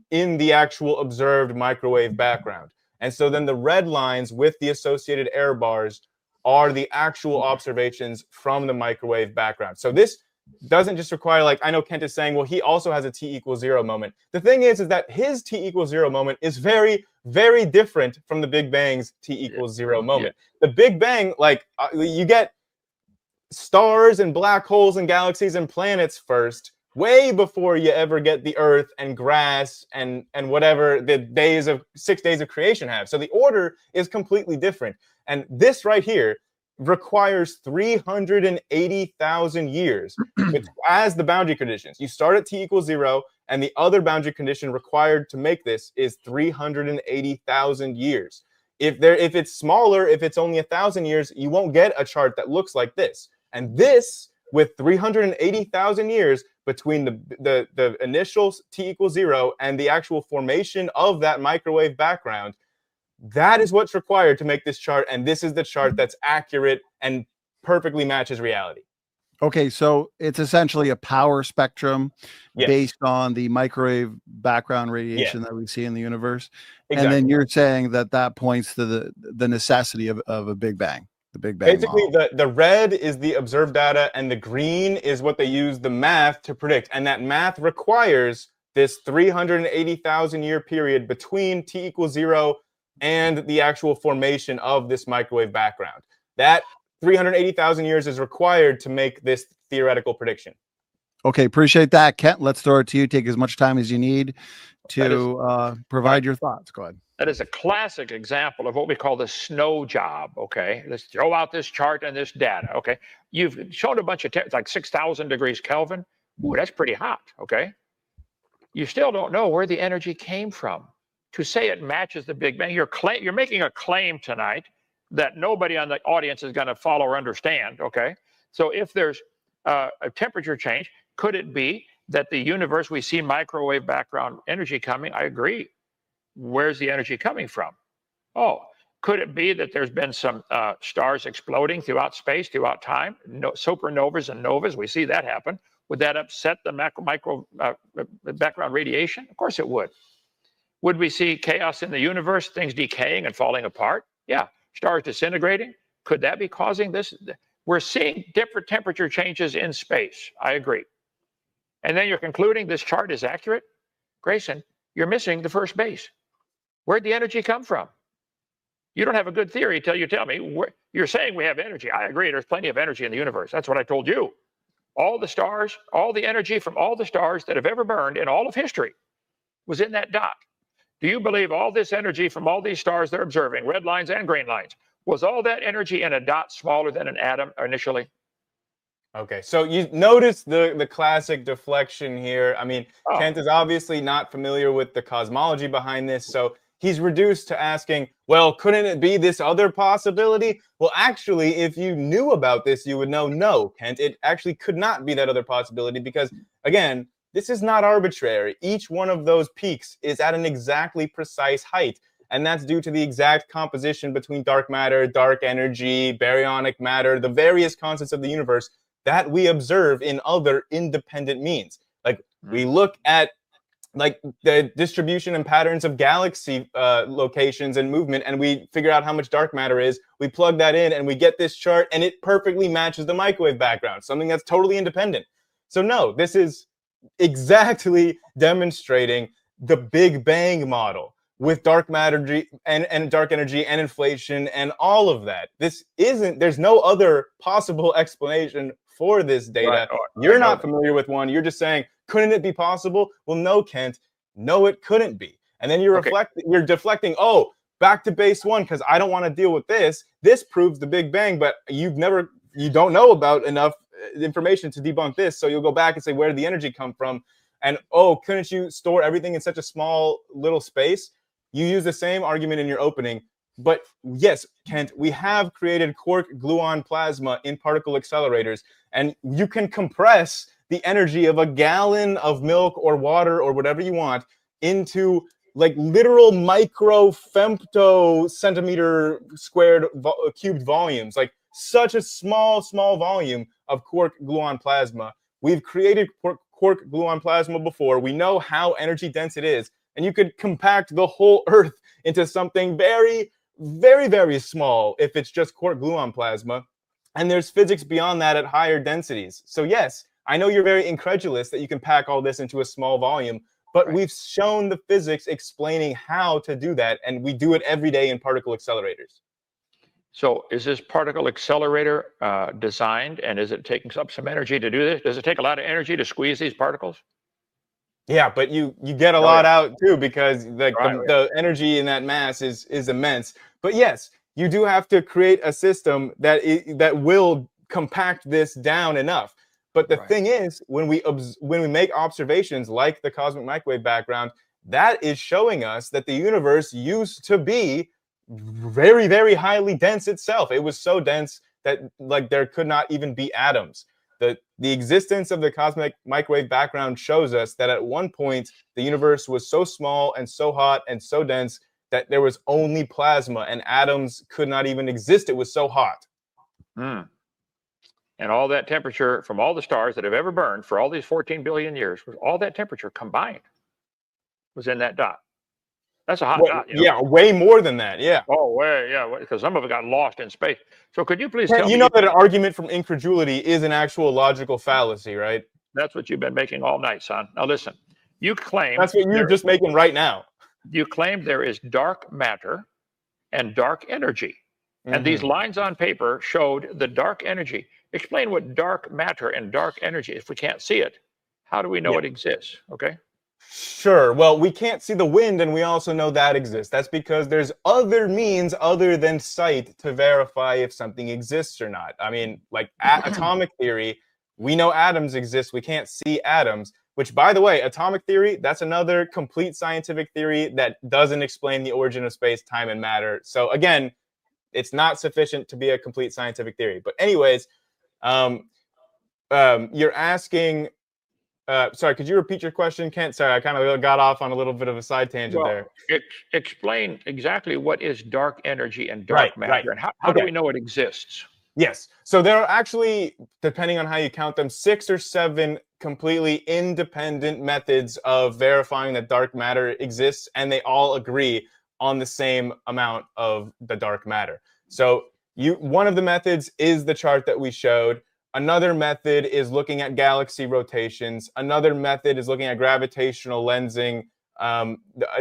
Speaker 4: in the actual observed microwave background. And so then the red lines with the associated error bars are the actual observations from the microwave background. So this doesn't just require, like, I know Kent is saying, well, he also has a t equals 0 moment. The thing is that his t equals 0 moment is very, very different from the Big Bang's t equals 0 moment. The Big Bang, like, you get stars and black holes and galaxies and planets first, way before you ever get the Earth and grass and whatever the 6 days of creation have. So the order is completely different. And this right here requires 380,000 years as the boundary conditions. You start at t equals 0, and the other boundary condition required to make this is 380,000 years. If it's smaller, if it's only 1,000 years, you won't get a chart that looks like this. And this, with 380,000 years between the initial t equals 0 and the actual formation of that microwave background, that is what's required to make this chart, and this is the chart that's accurate and perfectly matches reality.
Speaker 3: Okay, so it's essentially a power spectrum based on the microwave background radiation that we see in the universe. Exactly. And then you're saying that points to the necessity of a Big Bang, the Big Bang
Speaker 4: Basically,
Speaker 3: model.
Speaker 4: the red is the observed data, and the green is what they use the math to predict. And that math requires this 380,000 year period between t equals 0 and the actual formation of this microwave background. That 380,000 years is required to make this theoretical prediction.
Speaker 3: Okay, appreciate that, Kent. Let's throw it to you. Take as much time as you need to provide your thoughts. Go ahead.
Speaker 1: That is a classic example of what we call the snow job. Okay, let's throw out this chart and this data. Okay, you've shown a bunch of like 6,000 degrees Kelvin. Ooh, that's pretty hot. Okay, you still don't know where the energy came from. To say it matches the Big Bang, you're making a claim tonight that nobody on the audience is going to follow or understand. Okay, so if there's a temperature change, could it be that the universe, we see microwave background energy coming? I agree. Where's the energy coming from? Oh, could it be that there's been some stars exploding throughout space, throughout time, supernovas and novas? We see that happen. Would that upset the micro background radiation? Of course it would. Would we see chaos in the universe, things decaying and falling apart? Yeah. Stars disintegrating? Could that be causing this? We're seeing different temperature changes in space. I agree. And then you're concluding this chart is accurate? Grayson, you're missing the first base. Where'd the energy come from? You don't have a good theory until you tell me. You're saying we have energy. I agree. There's plenty of energy in the universe. That's what I told you. All the stars, all the energy from all the stars that have ever burned in all of history was in that dot. Do you believe all this energy from all these stars they're observing, red lines and green lines, was all that energy in a dot smaller than an atom initially?
Speaker 4: Okay, so you notice the classic deflection here. I mean, Kent is obviously not familiar with the cosmology behind this, so he's reduced to asking, well, couldn't it be this other possibility? Well, actually, if you knew about this, you would know, no, Kent, it actually could not be that other possibility because, again, this is not arbitrary. Each one of those peaks is at an exactly precise height, and that's due to the exact composition between dark matter, dark energy, baryonic matter, the various constants of the universe that we observe in other independent means. Like, we look at like the distribution and patterns of galaxy locations and movement, and we figure out how much dark matter is. We plug that in, and we get this chart, and it perfectly matches the microwave background, something that's totally independent. So no, this is exactly demonstrating the Big Bang model with dark matter and dark energy and inflation and all of that. This isn't, there's no other possible explanation for this data. Right. You're not familiar with one. You're just saying, couldn't it be possible? Well, no, Kent. No, it couldn't be. And then you're you're deflecting, oh, back to base one, because I don't want to deal with this. This proves the Big Bang, but you don't know about enough information to debunk this. So you'll go back and say, where did the energy come from? And, oh, couldn't you store everything in such a small little space? You use the same argument in your opening. But yes, Kent, we have created quark-gluon plasma in particle accelerators, and you can compress the energy of a gallon of milk or water or whatever you want into like literal micro femto centimeter squared cubed volumes, like such a small volume of quark-gluon plasma. We've created quark-gluon plasma before. We know how energy dense it is, and you could compact the whole Earth into something very, very, very small if it's just quark-gluon plasma. And there's physics beyond that at higher densities. So yes, I know you're very incredulous that you can pack all this into a small volume, but we've shown the physics explaining how to do that, and we do it every day in particle accelerators.
Speaker 1: So is this particle accelerator designed, and is it taking up some energy to do this? Does it take a lot of energy to squeeze these particles?
Speaker 4: Yeah, but you get a lot out too, because the energy in that mass is immense. But yes, you do have to create a system that will compact this down enough. But the thing is, when we make observations like the cosmic microwave background, that is showing us that the universe used to be very, very highly dense itself. It was so dense that like there could not even be atoms. The existence of the cosmic microwave background shows us that at one point the universe was so small and so hot and so dense that there was only plasma and atoms could not even exist. It was so hot.
Speaker 1: And all that temperature from all the stars that have ever burned for all these 14 billion years, all that temperature combined was in that dot. That's a hot dot. You know?
Speaker 4: Yeah, way more than that. Yeah.
Speaker 1: Oh, way, yeah, because some of it got lost in space. So could you please tell me?
Speaker 4: You know that an argument from incredulity is an actual logical fallacy, right?
Speaker 1: That's what you've been making all night, son. Now listen, you claim
Speaker 4: that's what you're just making right now.
Speaker 1: You claim there is dark matter and dark energy, and these lines on paper showed the dark energy. Explain what dark matter and dark energy. If we can't see it, how do we know it exists? Okay.
Speaker 4: Sure. Well, we can't see the wind, and we also know that exists. That's because there's other means other than sight to verify if something exists or not. I mean, like atomic theory, we know atoms exist. We can't see atoms, which, by the way, atomic theory, that's another complete scientific theory that doesn't explain the origin of space, time, and matter. So again, It's not sufficient to be a complete scientific theory. But anyways, you're asking. Sorry, could you repeat your question, Kent? Sorry, I kind of got off on a little bit of a side tangent there.
Speaker 1: Explain exactly what is dark energy and dark matter, and how do we know it exists?
Speaker 4: Yes. So there are actually, depending on how you count them, 6 or 7 completely independent methods of verifying that dark matter exists, and they all agree on the same amount of the dark matter. So one of the methods is the chart that we showed. Another method is looking at galaxy rotations. Another method is looking at gravitational lensing.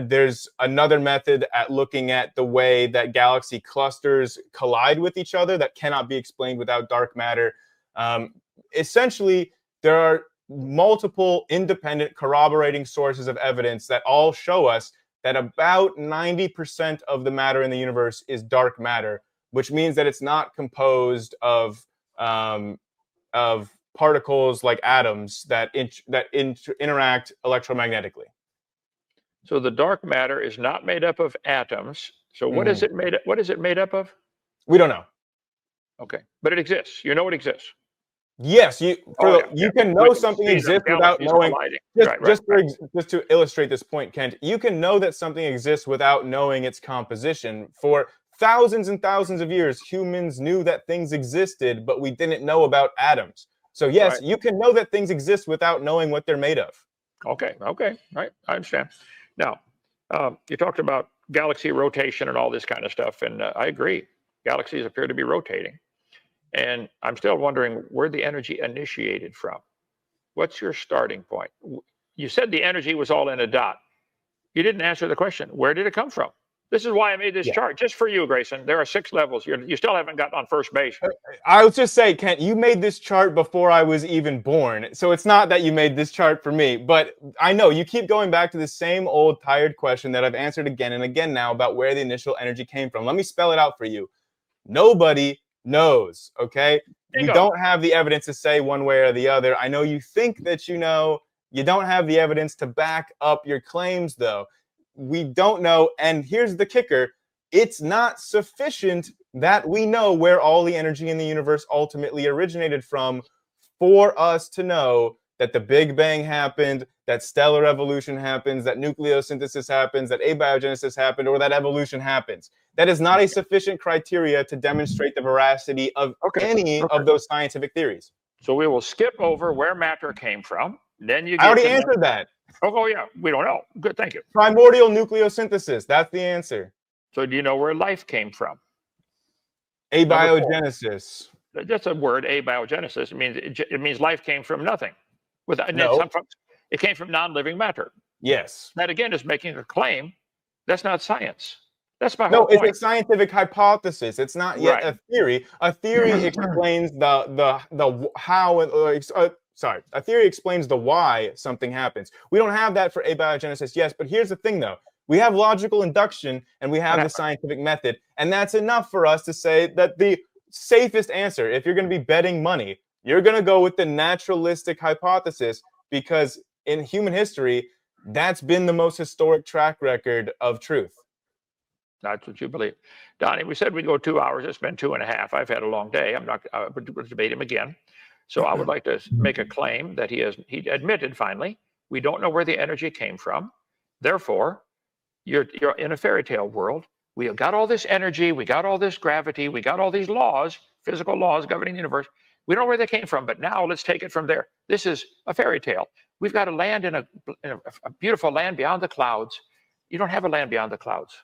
Speaker 4: There's another method at looking at the way that galaxy clusters collide with each other that cannot be explained without dark matter. Essentially, there are multiple independent corroborating sources of evidence that all show us that about 90% of the matter in the universe is dark matter, which means that it's not composed of particles like atoms that interact electromagnetically.
Speaker 1: So the dark matter is not made up of atoms. So what is it made? What is it made up of?
Speaker 4: We don't know.
Speaker 1: Okay, but it exists. You know it exists.
Speaker 4: Yes, you can know something exists without knowing. Just to illustrate this point, Kent, you can know that something exists without knowing its composition. For thousands and thousands of years, humans knew that things existed, but we didn't know about atoms. So yes, you can know that things exist without knowing what they're made of.
Speaker 1: Okay, right, I understand. Now, you talked about galaxy rotation and all this kind of stuff, and I agree. Galaxies appear to be rotating. And I'm still wondering where the energy initiated from. What's your starting point? You said the energy was all in a dot. You didn't answer the question. Where did it come from? This is why I made this chart, just for you, Grayson. There are 6 levels. You still haven't gotten on first base.
Speaker 4: I would just say, Kent, you made this chart before I was even born. So it's not that you made this chart for me. But I know you keep going back to the same old tired question that I've answered again and again now about where the initial energy came from. Let me spell it out for you. Nobody knows, okay? We don't have the evidence to say one way or the other. I know you think that you know. You don't have the evidence to back up your claims, though. We don't know, and here's the kicker. It's not sufficient that we know where all the energy in the universe ultimately originated from for us to know that the Big Bang happened, that stellar evolution happens, that nucleosynthesis happens, that abiogenesis happened, or that evolution happens. That is not a sufficient criteria to demonstrate the veracity of any of those scientific theories.
Speaker 1: So we will skip over where matter came from. Then you get
Speaker 4: I already answered that.
Speaker 1: Oh, yeah, we don't know. Good, thank you.
Speaker 4: Primordial nucleosynthesis. That's the answer.
Speaker 1: So do you know where life came from?
Speaker 4: Abiogenesis.
Speaker 1: That's a word, abiogenesis. It means life came from nothing.
Speaker 4: No.
Speaker 1: It came from non-living matter.
Speaker 4: Yes.
Speaker 1: That again is making a claim. That's not science. That's my whole point.
Speaker 4: It's a scientific hypothesis. It's not yet a theory. A theory explains the how. A theory explains the why something happens. We don't have that for abiogenesis, yes, but here's the thing, though. We have logical induction, and we have the scientific method, and that's enough for us to say that the safest answer, if you're going to be betting money, you're going to go with the naturalistic hypothesis, because in human history, that's been the most historic track record of truth.
Speaker 1: That's what you believe. Donnie, we said we'd go 2 hours. It's been 2.5. I've had a long day. I'm not going to debate him again. So I would like to make a claim that he admitted finally, we don't know where the energy came from. Therefore, you're in a fairy tale world. We have got all this energy. We got all this gravity. We got all these laws, physical laws governing the universe. We don't know where they came from, but now let's take it from there. This is a fairy tale. We've got a land in a beautiful land beyond the clouds. You don't have a land beyond the clouds.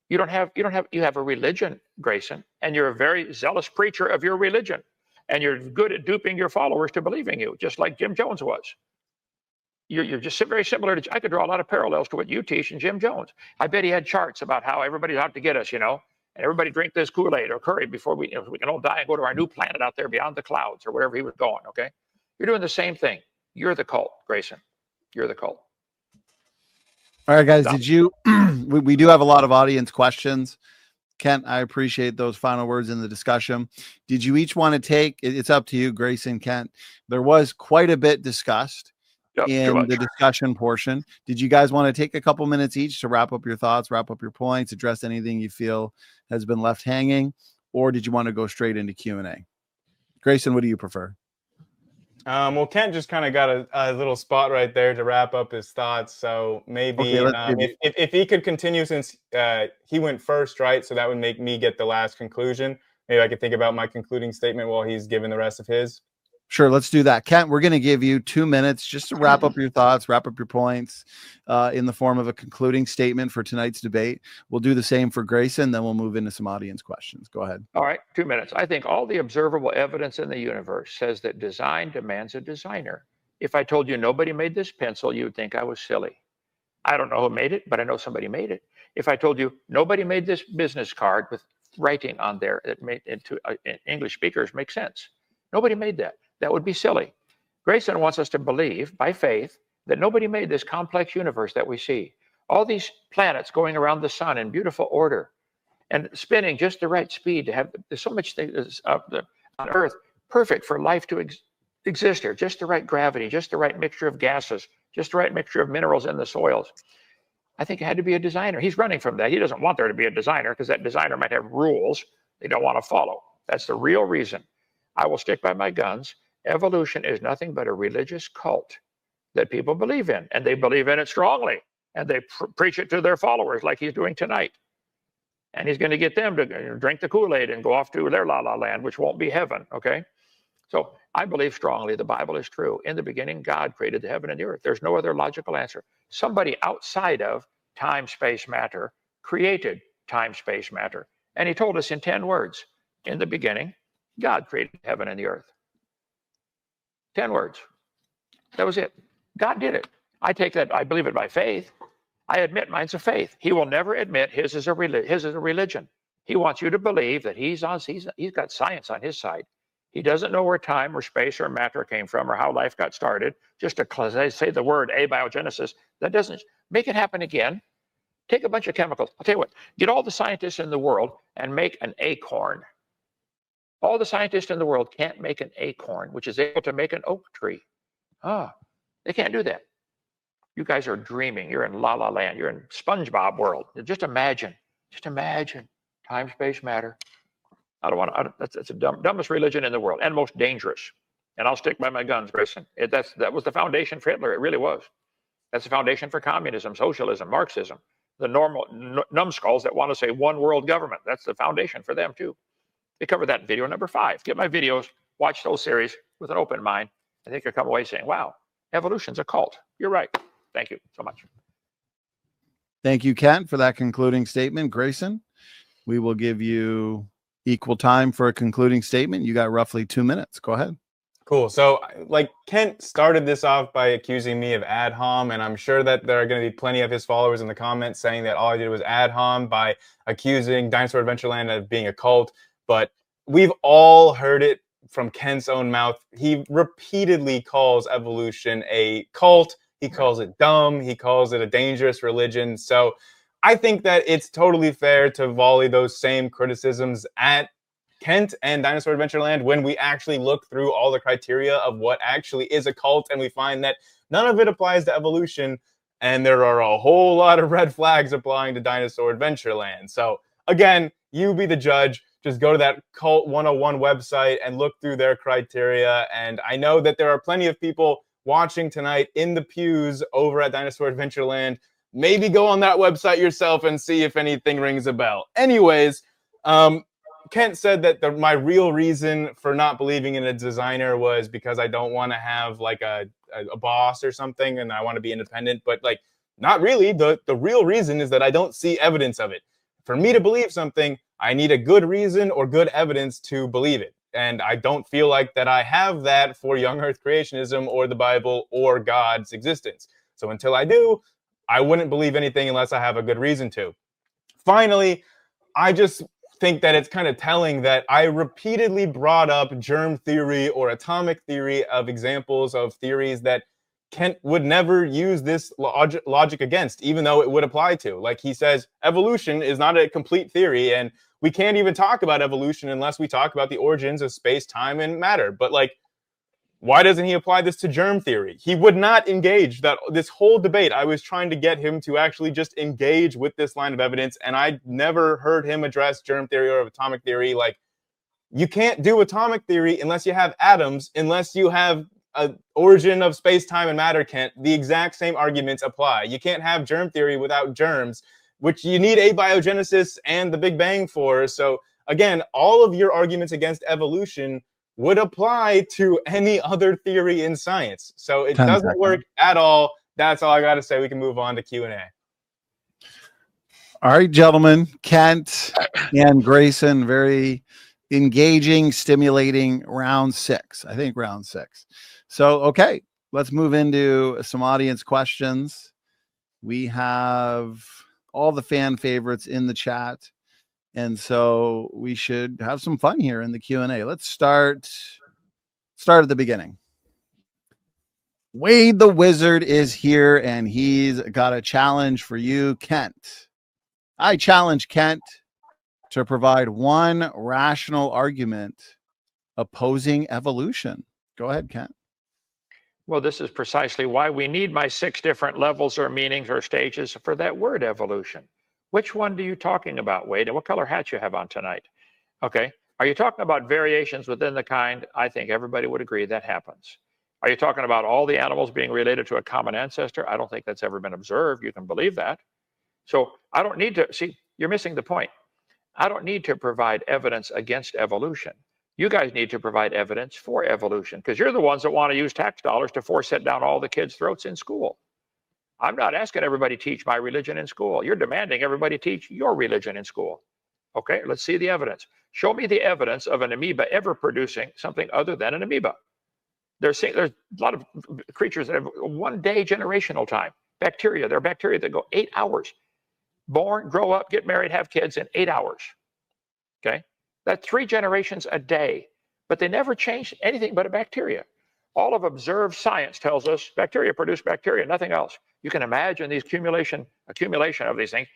Speaker 1: You have a religion, Grayson, and you're a very zealous preacher of your religion. And you're good at duping your followers to believing you, just like Jim Jones was. You're just very similar to, I could draw a lot of parallels to what you teach and Jim Jones. I bet he had charts about how everybody's out to get us, and everybody drink this Kool-Aid or curry before we can all die and go to our new planet out there beyond the clouds or wherever he was going, okay? You're doing the same thing. You're the cult, Grayson. You're the cult.
Speaker 3: All right, guys, did you, we do have a lot of audience questions. Kent, I appreciate those final words in the discussion. Did you each want to take, it's up to you, Grayson, Kent. There was quite a bit discussed in the discussion portion. Did you guys want to take a couple minutes each to wrap up your thoughts, wrap up your points, address anything you feel has been left hanging, or did you want to go straight into Q&A? Grayson, what do you prefer?
Speaker 4: Well, Kent just kind of got a little spot right there to wrap up his thoughts. So maybe if he could continue, since he went first, right? So that would make me get the last conclusion. Maybe I could think about my concluding statement while he's giving the rest of his.
Speaker 3: Sure, let's do that. Kent, we're going to give you 2 minutes just to wrap up your thoughts, wrap up your points in the form of a concluding statement for tonight's debate. We'll do the same for Grayson, then we'll move into some audience questions. Go ahead.
Speaker 1: All right, 2 minutes. I think all the observable evidence in the universe says that design demands a designer. If I told you nobody made this pencil, you would think I was silly. I don't know who made it, but I know somebody made it. If I told you nobody made this business card with writing on there that made it to English speakers make sense. Nobody made that. That would be silly. Grayson wants us to believe by faith that nobody made this complex universe that we see. All these planets going around the sun in beautiful order and spinning just the right speed to have, there's so much things on Earth perfect for life to exist here. Just the right gravity, just the right mixture of gases, just the right mixture of minerals in the soils. I think it had to be a designer. He's running from that. He doesn't want there to be a designer because that designer might have rules they don't want to follow. That's the real reason. I will stick by my guns. Evolution is nothing but a religious cult that people believe in, and they believe in it strongly, and they preach it to their followers like he's doing tonight. And he's going to get them to drink the Kool-Aid and go off to their la-la land, which won't be heaven, okay? So I believe strongly the Bible is true. In the beginning, God created the heaven and the earth. There's no other logical answer. Somebody outside of time, space, matter created time, space, matter. And he told us in 10 words, in the beginning, God created heaven and the earth. 10 words. That was it. God did it. I take that, I believe it by faith. I admit mine's a faith. He will never admit his is a religion. He wants you to believe that he's got science on his side. He doesn't know where time or space or matter came from or how life got started. Just to say the word abiogenesis, that doesn't make it happen again. Take a bunch of chemicals. I'll tell you what, get all the scientists in the world and make an acorn. All the scientists in the world can't make an acorn, which is able to make an oak tree. They can't do that. You guys are dreaming. You're in la la land. You're in SpongeBob world. Just imagine time, space, matter. I don't want to. That's the dumbest religion in the world and most dangerous. And I'll stick by my guns, Grayson. That was the foundation for Hitler. It really was. That's the foundation for communism, socialism, Marxism. The normal numbskulls that want to say one world government. That's the foundation for them too. They cover that in video number 5. Get my videos, watch those series with an open mind. I think you'll come away saying, wow, evolution's a cult. You're right. Thank you so much.
Speaker 3: Thank you, Kent, for that concluding statement. Grayson, we will give you equal time for a concluding statement. You got roughly 2 minutes. Go ahead.
Speaker 4: Cool. So, like, Kent started this off by accusing me of ad hom, and I'm sure that there are going to be plenty of his followers in the comments saying that all I did was ad hom by accusing Dinosaur Adventureland of being a cult. But we've all heard it from Kent's own mouth. He repeatedly calls evolution a cult. He calls it dumb. He calls it a dangerous religion. So I think that it's totally fair to volley those same criticisms at Kent and Dinosaur Adventureland when we actually look through all the criteria of what actually is a cult, and we find that none of it applies to evolution, and there are a whole lot of red flags applying to Dinosaur Adventureland. So again, you be the judge. Just go to that Cult 101 website and look through their criteria. And I know that there are plenty of people watching tonight in the pews over at Dinosaur Adventureland. Maybe go on that website yourself and see if anything rings a bell. Anyways, Kent said that my real reason for not believing in a designer was because I don't want to have like a boss or something and I want to be independent. But like, not really. The real reason is that I don't see evidence of it. For me to believe something, I need a good reason or good evidence to believe it. And I don't feel like that I have that for young earth creationism or the Bible or God's existence. So until I do, I wouldn't believe anything unless I have a good reason to. Finally, I just think that it's kind of telling that I repeatedly brought up germ theory or atomic theory of examples of theories that Kent would never use this logic against, even though it would apply to. Like he says, evolution is not a complete theory, and we can't even talk about evolution unless we talk about the origins of space, time, and matter. But like, Why doesn't he apply this to germ theory? He would not engage this whole debate. I was trying to get him to actually just engage with this line of evidence, and I never heard him address germ theory or atomic theory. Like, you can't do atomic theory unless you have atoms, unless you have an origin of space, time, and matter, Kent. The exact same arguments apply. You can't have germ theory without germs, which you need abiogenesis and the Big Bang for. So again, all of your arguments against evolution would apply to any other theory in science. So it doesn't work at all. That's all I got to say. We can move on to Q&A.
Speaker 3: All right, gentlemen, Kent and Grayson, very engaging, stimulating round 6. I think round 6. So, okay, let's move into some audience questions. We have all the fan favorites in the chat. And so we should have some fun here in the Q&A. Let's start at the beginning. Wade the Wizard is here, and he's got a challenge for you, Kent. I challenge Kent to provide one rational argument opposing evolution. Go ahead, Kent.
Speaker 1: Well, this is precisely why we need my 6 different levels or meanings or stages for that word evolution. Which one are you talking about, Wade? And what color hat you have on tonight? Okay. Are you talking about variations within the kind? I think everybody would agree that happens. Are you talking about all the animals being related to a common ancestor? I don't think that's ever been observed. You can believe that. So I don't need to, see, you're missing the point. I don't need to provide evidence against evolution. You guys need to provide evidence for evolution, because you're the ones that want to use tax dollars to force it down all the kids' throats in school. I'm not asking everybody to teach my religion in school. You're demanding everybody teach your religion in school. Okay, let's see the evidence. Show me the evidence of an amoeba ever producing something other than an amoeba. There's a lot of creatures that have 1-day generational time. Bacteria, there are bacteria that go 8 hours. Born, grow up, get married, have kids in 8 hours. Okay, that's 3 generations a day. But they never change anything but a bacteria. All of observed science tells us bacteria produce bacteria, nothing else. You can imagine these accumulation of these things.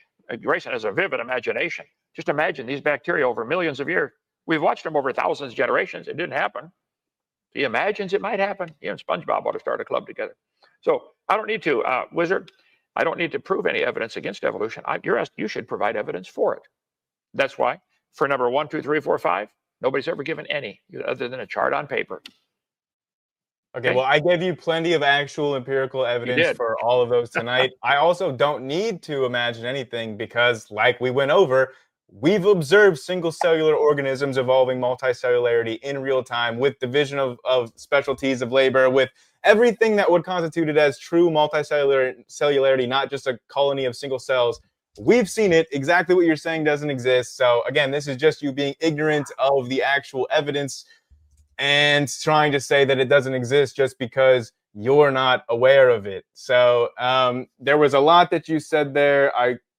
Speaker 1: Grayson has a vivid imagination. Just imagine these bacteria over millions of years. We've watched them over thousands of generations. It didn't happen. He imagines it might happen. He and SpongeBob ought to start a club together. So I don't need to, Wizard, I don't need to prove any evidence against evolution. You should provide evidence for it. That's why for number 1, 2, 3, 4, 5, nobody's ever given any other than a chart on paper.
Speaker 4: Okay, well, I gave you plenty of actual empirical evidence for all of those tonight. I also don't need to imagine anything because, like we went over, we've observed single cellular organisms evolving multicellularity in real time with division of specialties of labor, with everything that would constitute it as true multicellularity, not just a colony of single cells. We've seen it. Exactly what you're saying doesn't exist. So again, this is just you being ignorant of the actual evidence and trying to say that it doesn't exist just because you're not aware of it. So there was a lot that you said there.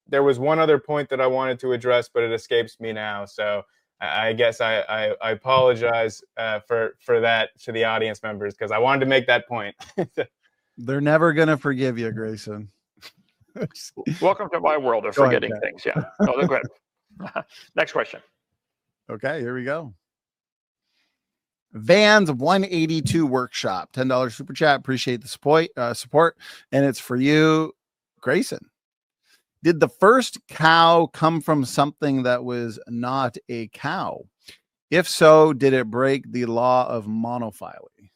Speaker 4: There was one other point that I wanted to address, but it escapes me now. So I guess I apologize for that to the audience members, because I wanted to make that point.
Speaker 3: They're never going to forgive you, Grayson.
Speaker 1: Welcome to my world of forgetting things. Yeah. No, go ahead. Next question.
Speaker 3: Okay, here we go. Van's 182 workshop, $10 super chat. Appreciate the support. And it's for you, Grayson. Did the first cow come from something that was not a cow? If so, did it break the law of monophily?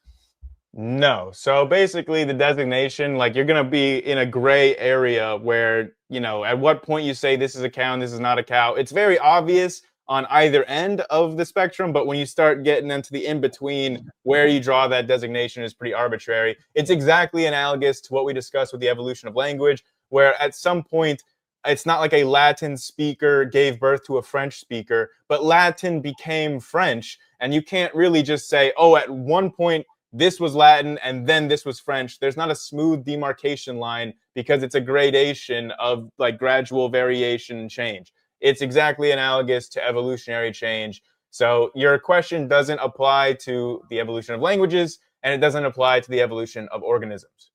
Speaker 4: No. So basically the designation, like, you're going to be in a gray area where, you know, at what point you say this is a cow and this is not a cow. It's very obvious on either end of the spectrum, but when you start getting into the in-between, where you draw that designation is pretty arbitrary. It's exactly analogous to what we discussed with the evolution of language, where at some point, it's not like a Latin speaker gave birth to a French speaker, but Latin became French, and you can't really just say, oh, at one point, this was Latin and then this was French. There's not a smooth demarcation line because it's a gradation of like gradual variation and change. It's exactly analogous to evolutionary change. So your question doesn't apply to the evolution of languages, and it doesn't apply to the evolution of organisms.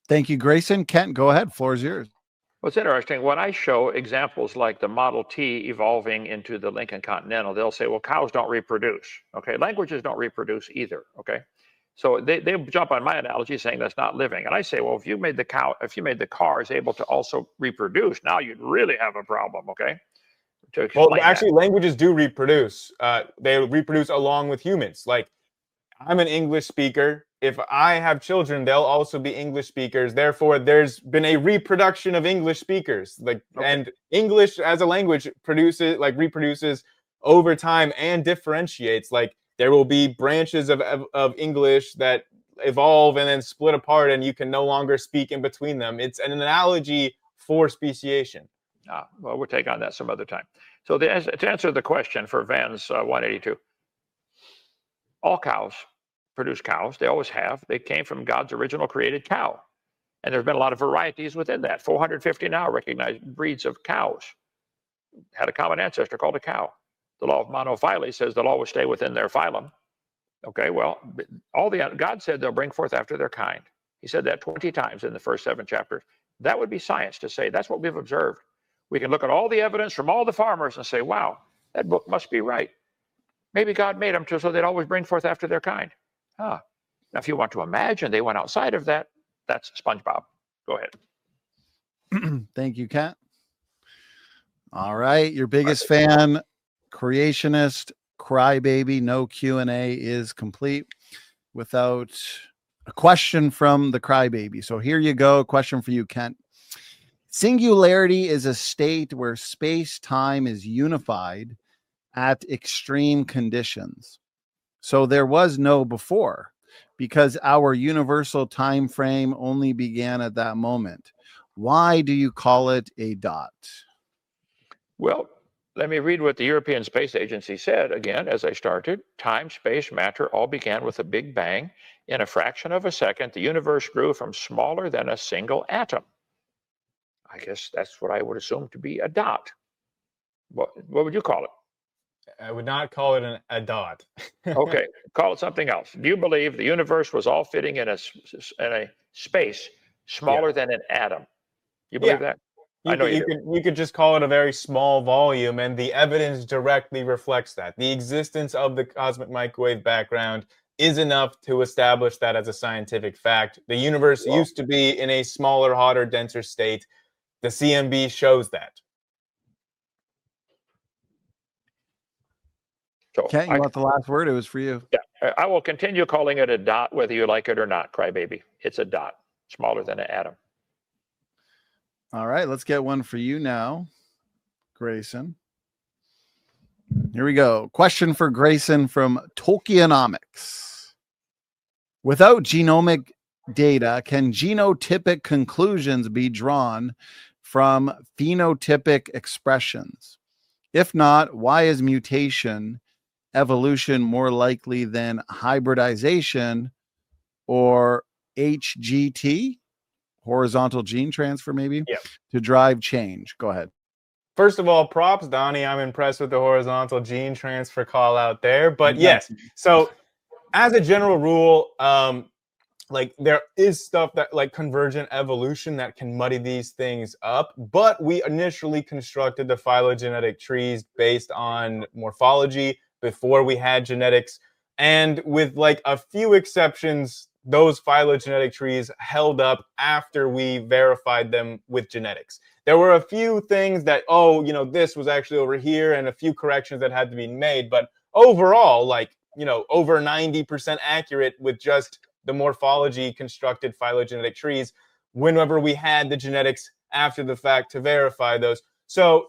Speaker 3: Thank you, Grayson. Kent, go ahead. Floor is yours.
Speaker 1: What's interesting, when I show examples like the Model T evolving into the Lincoln Continental, they'll say, well, cows don't reproduce. Okay, languages don't reproduce either. Okay, so they jump on my analogy saying that's not living. And I say, well, if you made the cars able to also reproduce, now you'd really have a problem. Okay.
Speaker 4: Well, actually, languages do reproduce. They reproduce along with humans. Like, I'm an English speaker. If I have children, they'll also be English speakers. Therefore, there's been a reproduction of English speakers. Like,
Speaker 1: Okay.
Speaker 4: And English as a language reproduces over time and differentiates. Like, there will be branches of English that evolve and then split apart, and you can no longer speak in between them. It's an analogy for speciation.
Speaker 1: Well, we'll take on that some other time. So to answer the question for Van's 182, all cows produce cows. They always have. They came from God's original created cow. And there's been a lot of varieties within that. 450 now recognized breeds of cows had a common ancestor called a cow. The law of monophyly says they'll always stay within their phylum. Okay, well, God said they'll bring forth after their kind. He said that 20 times in the first 7 chapters. That would be science to say that's what we've observed. We can look at all the evidence from all the farmers and say, wow, that book must be right. Maybe God made them so they'd always bring forth after their kind. Now, if you want to imagine they went outside of that, that's SpongeBob. Go ahead.
Speaker 3: Thank you, Kent. All right. Your biggest fan, creationist, crybaby, no Q&A is complete without a question from the crybaby. So here you go. A question for you, Kent. Singularity is a state where space-time is unified at extreme conditions. So there was no before, because our universal time frame only began at that moment. Why do you call it a dot?
Speaker 1: Well, let me read what the European Space Agency said again as I started. Time, space, matter all began with a big bang. In a fraction of a second, the universe grew from smaller than a single atom. I guess that's what I would assume to be a dot. What would you call it?
Speaker 4: I would not call it a dot.
Speaker 1: Okay, call it something else. Do you believe the universe was all fitting in a space smaller than an atom? You believe that?
Speaker 4: You could just call it a very small volume, and the evidence directly reflects that. The existence of the cosmic microwave background is enough to establish that as a scientific fact. The universe used to be in a smaller, hotter, denser state. The CMB shows that.
Speaker 1: So
Speaker 3: Kent, you want the last word? It was for you.
Speaker 1: Yeah, I will continue calling it a dot, whether you like it or not, crybaby. It's a dot, smaller than an atom.
Speaker 3: All right, let's get one for you now, Grayson. Here we go. Question for Grayson from Tolkienomics. Without genomic data, can genotypic conclusions be drawn from phenotypic expressions? If not, why is mutation evolution more likely than hybridization or HGT, horizontal gene transfer, maybe, to drive change? Go ahead.
Speaker 4: First of all, props, Donnie. I'm impressed with the horizontal gene transfer call out there. But yes, so as a general rule, like there is stuff that like convergent evolution that can muddy these things up. But we initially constructed the phylogenetic trees based on morphology before we had genetics. And with like a few exceptions, those phylogenetic trees held up after we verified them with genetics. There were a few things that, this was actually over here and a few corrections that had to be made. But overall, like, over 90% accurate with just the morphology constructed phylogenetic trees whenever we had the genetics after the fact to verify those. So,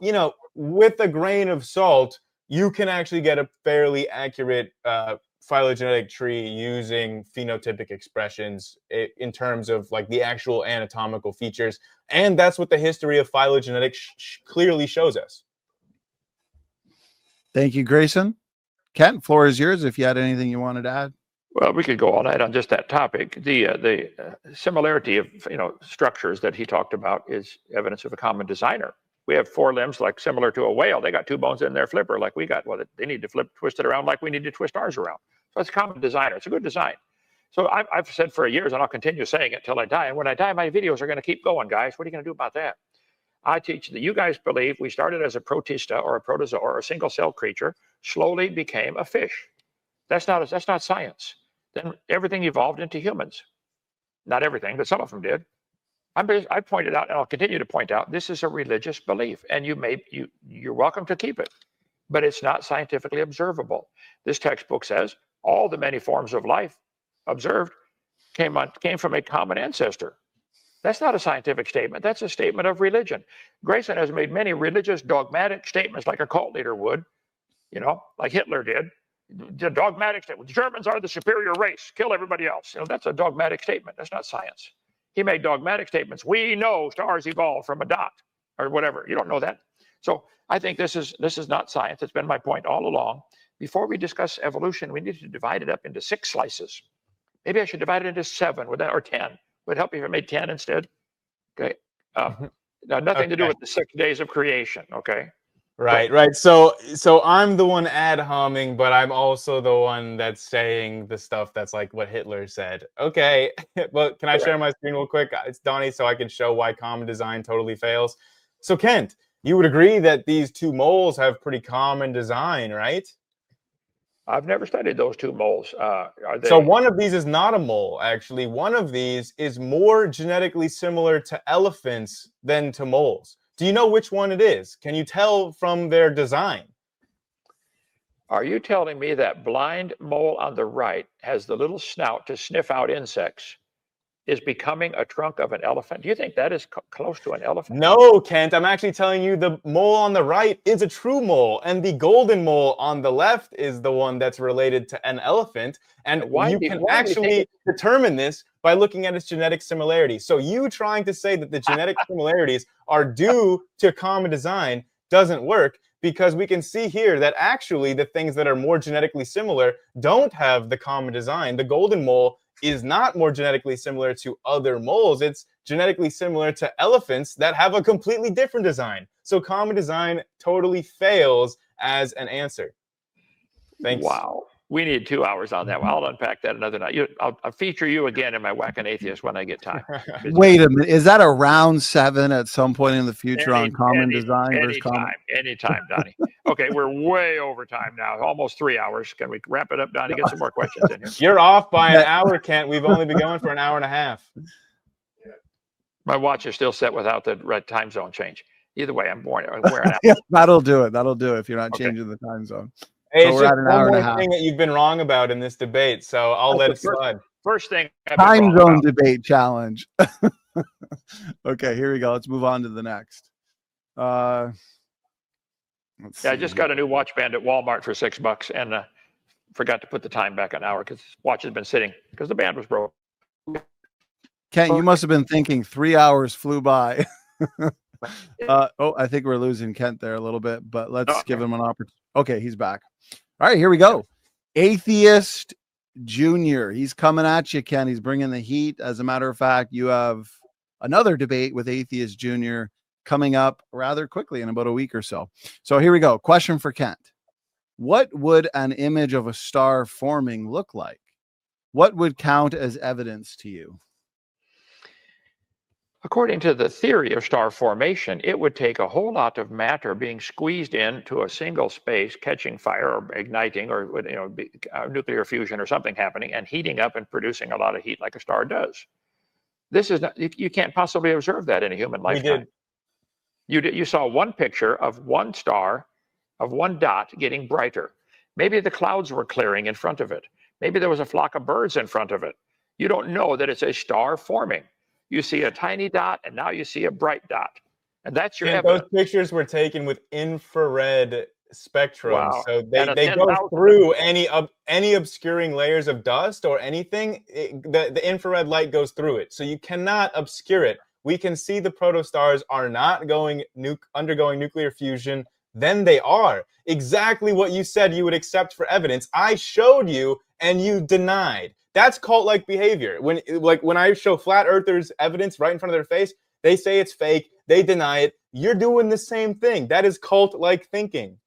Speaker 4: with a grain of salt, you can actually get a fairly accurate phylogenetic tree using phenotypic expressions in terms of like the actual anatomical features. And that's what the history of phylogenetics clearly shows us.
Speaker 3: Thank you, Grayson. Kent, floor is yours if you had anything you wanted to add.
Speaker 1: Well, we could go all night on just that topic. The similarity of structures that he talked about is evidence of a common designer. We have 4 limbs, like similar to a whale. They got 2 bones in their flipper, like we got. Well, they need to twist it around like we need to twist ours around. So it's a common designer. It's a good design. So I've said for years, and I'll continue saying it till I die. And when I die, my videos are going to keep going, guys. What are you going to do about that? I teach that you guys believe we started as a protista or a protozoa or a single cell creature, slowly became a fish. That's not science. Then everything evolved into humans. Not everything, but some of them did. I pointed out, and I'll continue to point out, this is a religious belief, and you're welcome to keep it, but it's not scientifically observable. This textbook says all the many forms of life observed came from a common ancestor. That's not a scientific statement. That's a statement of religion. Grayson has made many religious dogmatic statements like a cult leader would, like Hitler did. The dogmatic statement, the Germans are the superior race, kill everybody else. That's a dogmatic statement. That's not science. He made dogmatic statements. We know stars evolved from a dot or whatever. You don't know that. So I think this is not science. It's been my point all along. Before we discuss evolution, we need to divide it up into 6 slices. Maybe I should divide it into 7 or 10. Would it help if I made 10 instead? Okay. Now, nothing to do with the 6 days of creation. Okay.
Speaker 4: Right, right. So I'm the one ad homing, but I'm also the one that's saying the stuff that's like what Hitler said. Okay, well, can I share my screen real quick? It's Donnie, so I can show why common design totally fails. So Kent, you would agree that these 2 moles have pretty common design, right?
Speaker 1: I've never studied those 2 moles.
Speaker 4: So one of these is not a mole, actually. One of these is more genetically similar to elephants than to moles. Do you know which one it is? Can you tell from their design?
Speaker 1: Are you telling me that blind mole on the right has the little snout to sniff out insects, is becoming a trunk of an elephant? Do you think that is close to an elephant?
Speaker 4: No, Kent. I'm actually telling you the mole on the right is a true mole, and the golden mole on the left is the one that's related to an elephant. And you can actually determine this by looking at its genetic similarity. So you trying to say that the genetic similarities are due to common design doesn't work, because we can see here that actually the things that are more genetically similar don't have the common design. The golden mole is not more genetically similar to other moles. It's genetically similar to elephants that have a completely different design. So common design totally fails as an answer. Thanks.
Speaker 1: Wow. We need 2 hours on that. I'll unpack that another night. I'll feature you again in my Whacking Atheist when I get time.
Speaker 3: Wait a minute. Is that a round 7 at some point in the future on common design versus common?
Speaker 1: Anytime, Donnie. Okay, we're way over time now. Almost 3 hours. Can we wrap it up, Donnie? Get some more questions in here.
Speaker 4: You're off by an hour, Kent. We've only been going for an hour and a half.
Speaker 1: My watch is still set without the red time zone change. Either way, I'm wearing out.
Speaker 3: Yeah, that'll do it. That'll do it if you're not changing the time zone.
Speaker 4: Hey,
Speaker 3: So
Speaker 4: it's
Speaker 3: we're
Speaker 4: just
Speaker 3: at an
Speaker 4: one
Speaker 3: hour and a
Speaker 4: more
Speaker 3: half.
Speaker 4: thing that you've been wrong about in this debate, so I'll let it slide.
Speaker 1: First thing I've been
Speaker 3: Time
Speaker 1: wrong
Speaker 3: zone
Speaker 1: about.
Speaker 3: debate challenge. Okay, here we go. Let's move on to the next. Let's
Speaker 1: Yeah, I
Speaker 3: see.
Speaker 1: just got a new watch band at Walmart for $6 and forgot to put the time back an hour because the watch has been sitting because the band was broke.
Speaker 3: Kent, you must have been thinking 3 hours flew by. I think we're losing Kent there a little bit, but let's give him an opportunity. Okay, he's back. All right, here we go. Atheist Junior. He's coming at you, Ken. He's bringing the heat. As a matter of fact, you have another debate with Atheist Junior coming up rather quickly in about a week or so. So here we go. Question for Kent. What would an image of a star forming look like? What would count as evidence to you?
Speaker 1: According to the theory of star formation, it would take a whole lot of matter being squeezed into a single space, catching fire or igniting, or nuclear fusion or something happening, and heating up and producing a lot of heat like a star does. This is not, you can't possibly observe that in a human lifetime. You saw one picture of one star, of one dot getting brighter. Maybe the clouds were clearing in front of it. Maybe there was a flock of birds in front of it. You don't know that it's a star forming. You see a tiny dot, and now you see a bright dot. And that's your evidence.
Speaker 4: Those pictures were taken with infrared spectrum.
Speaker 1: Wow.
Speaker 4: So they go through any obscuring layers of dust or anything. The infrared light goes through it. So you cannot obscure it. We can see the protostars are not undergoing nuclear fusion. Then they are. Exactly what you said you would accept for evidence. I showed you, and you denied. That's cult-like behavior. When I show flat earthers evidence right in front of their face, they say it's fake, they deny it. You're doing the same thing. That is cult-like thinking.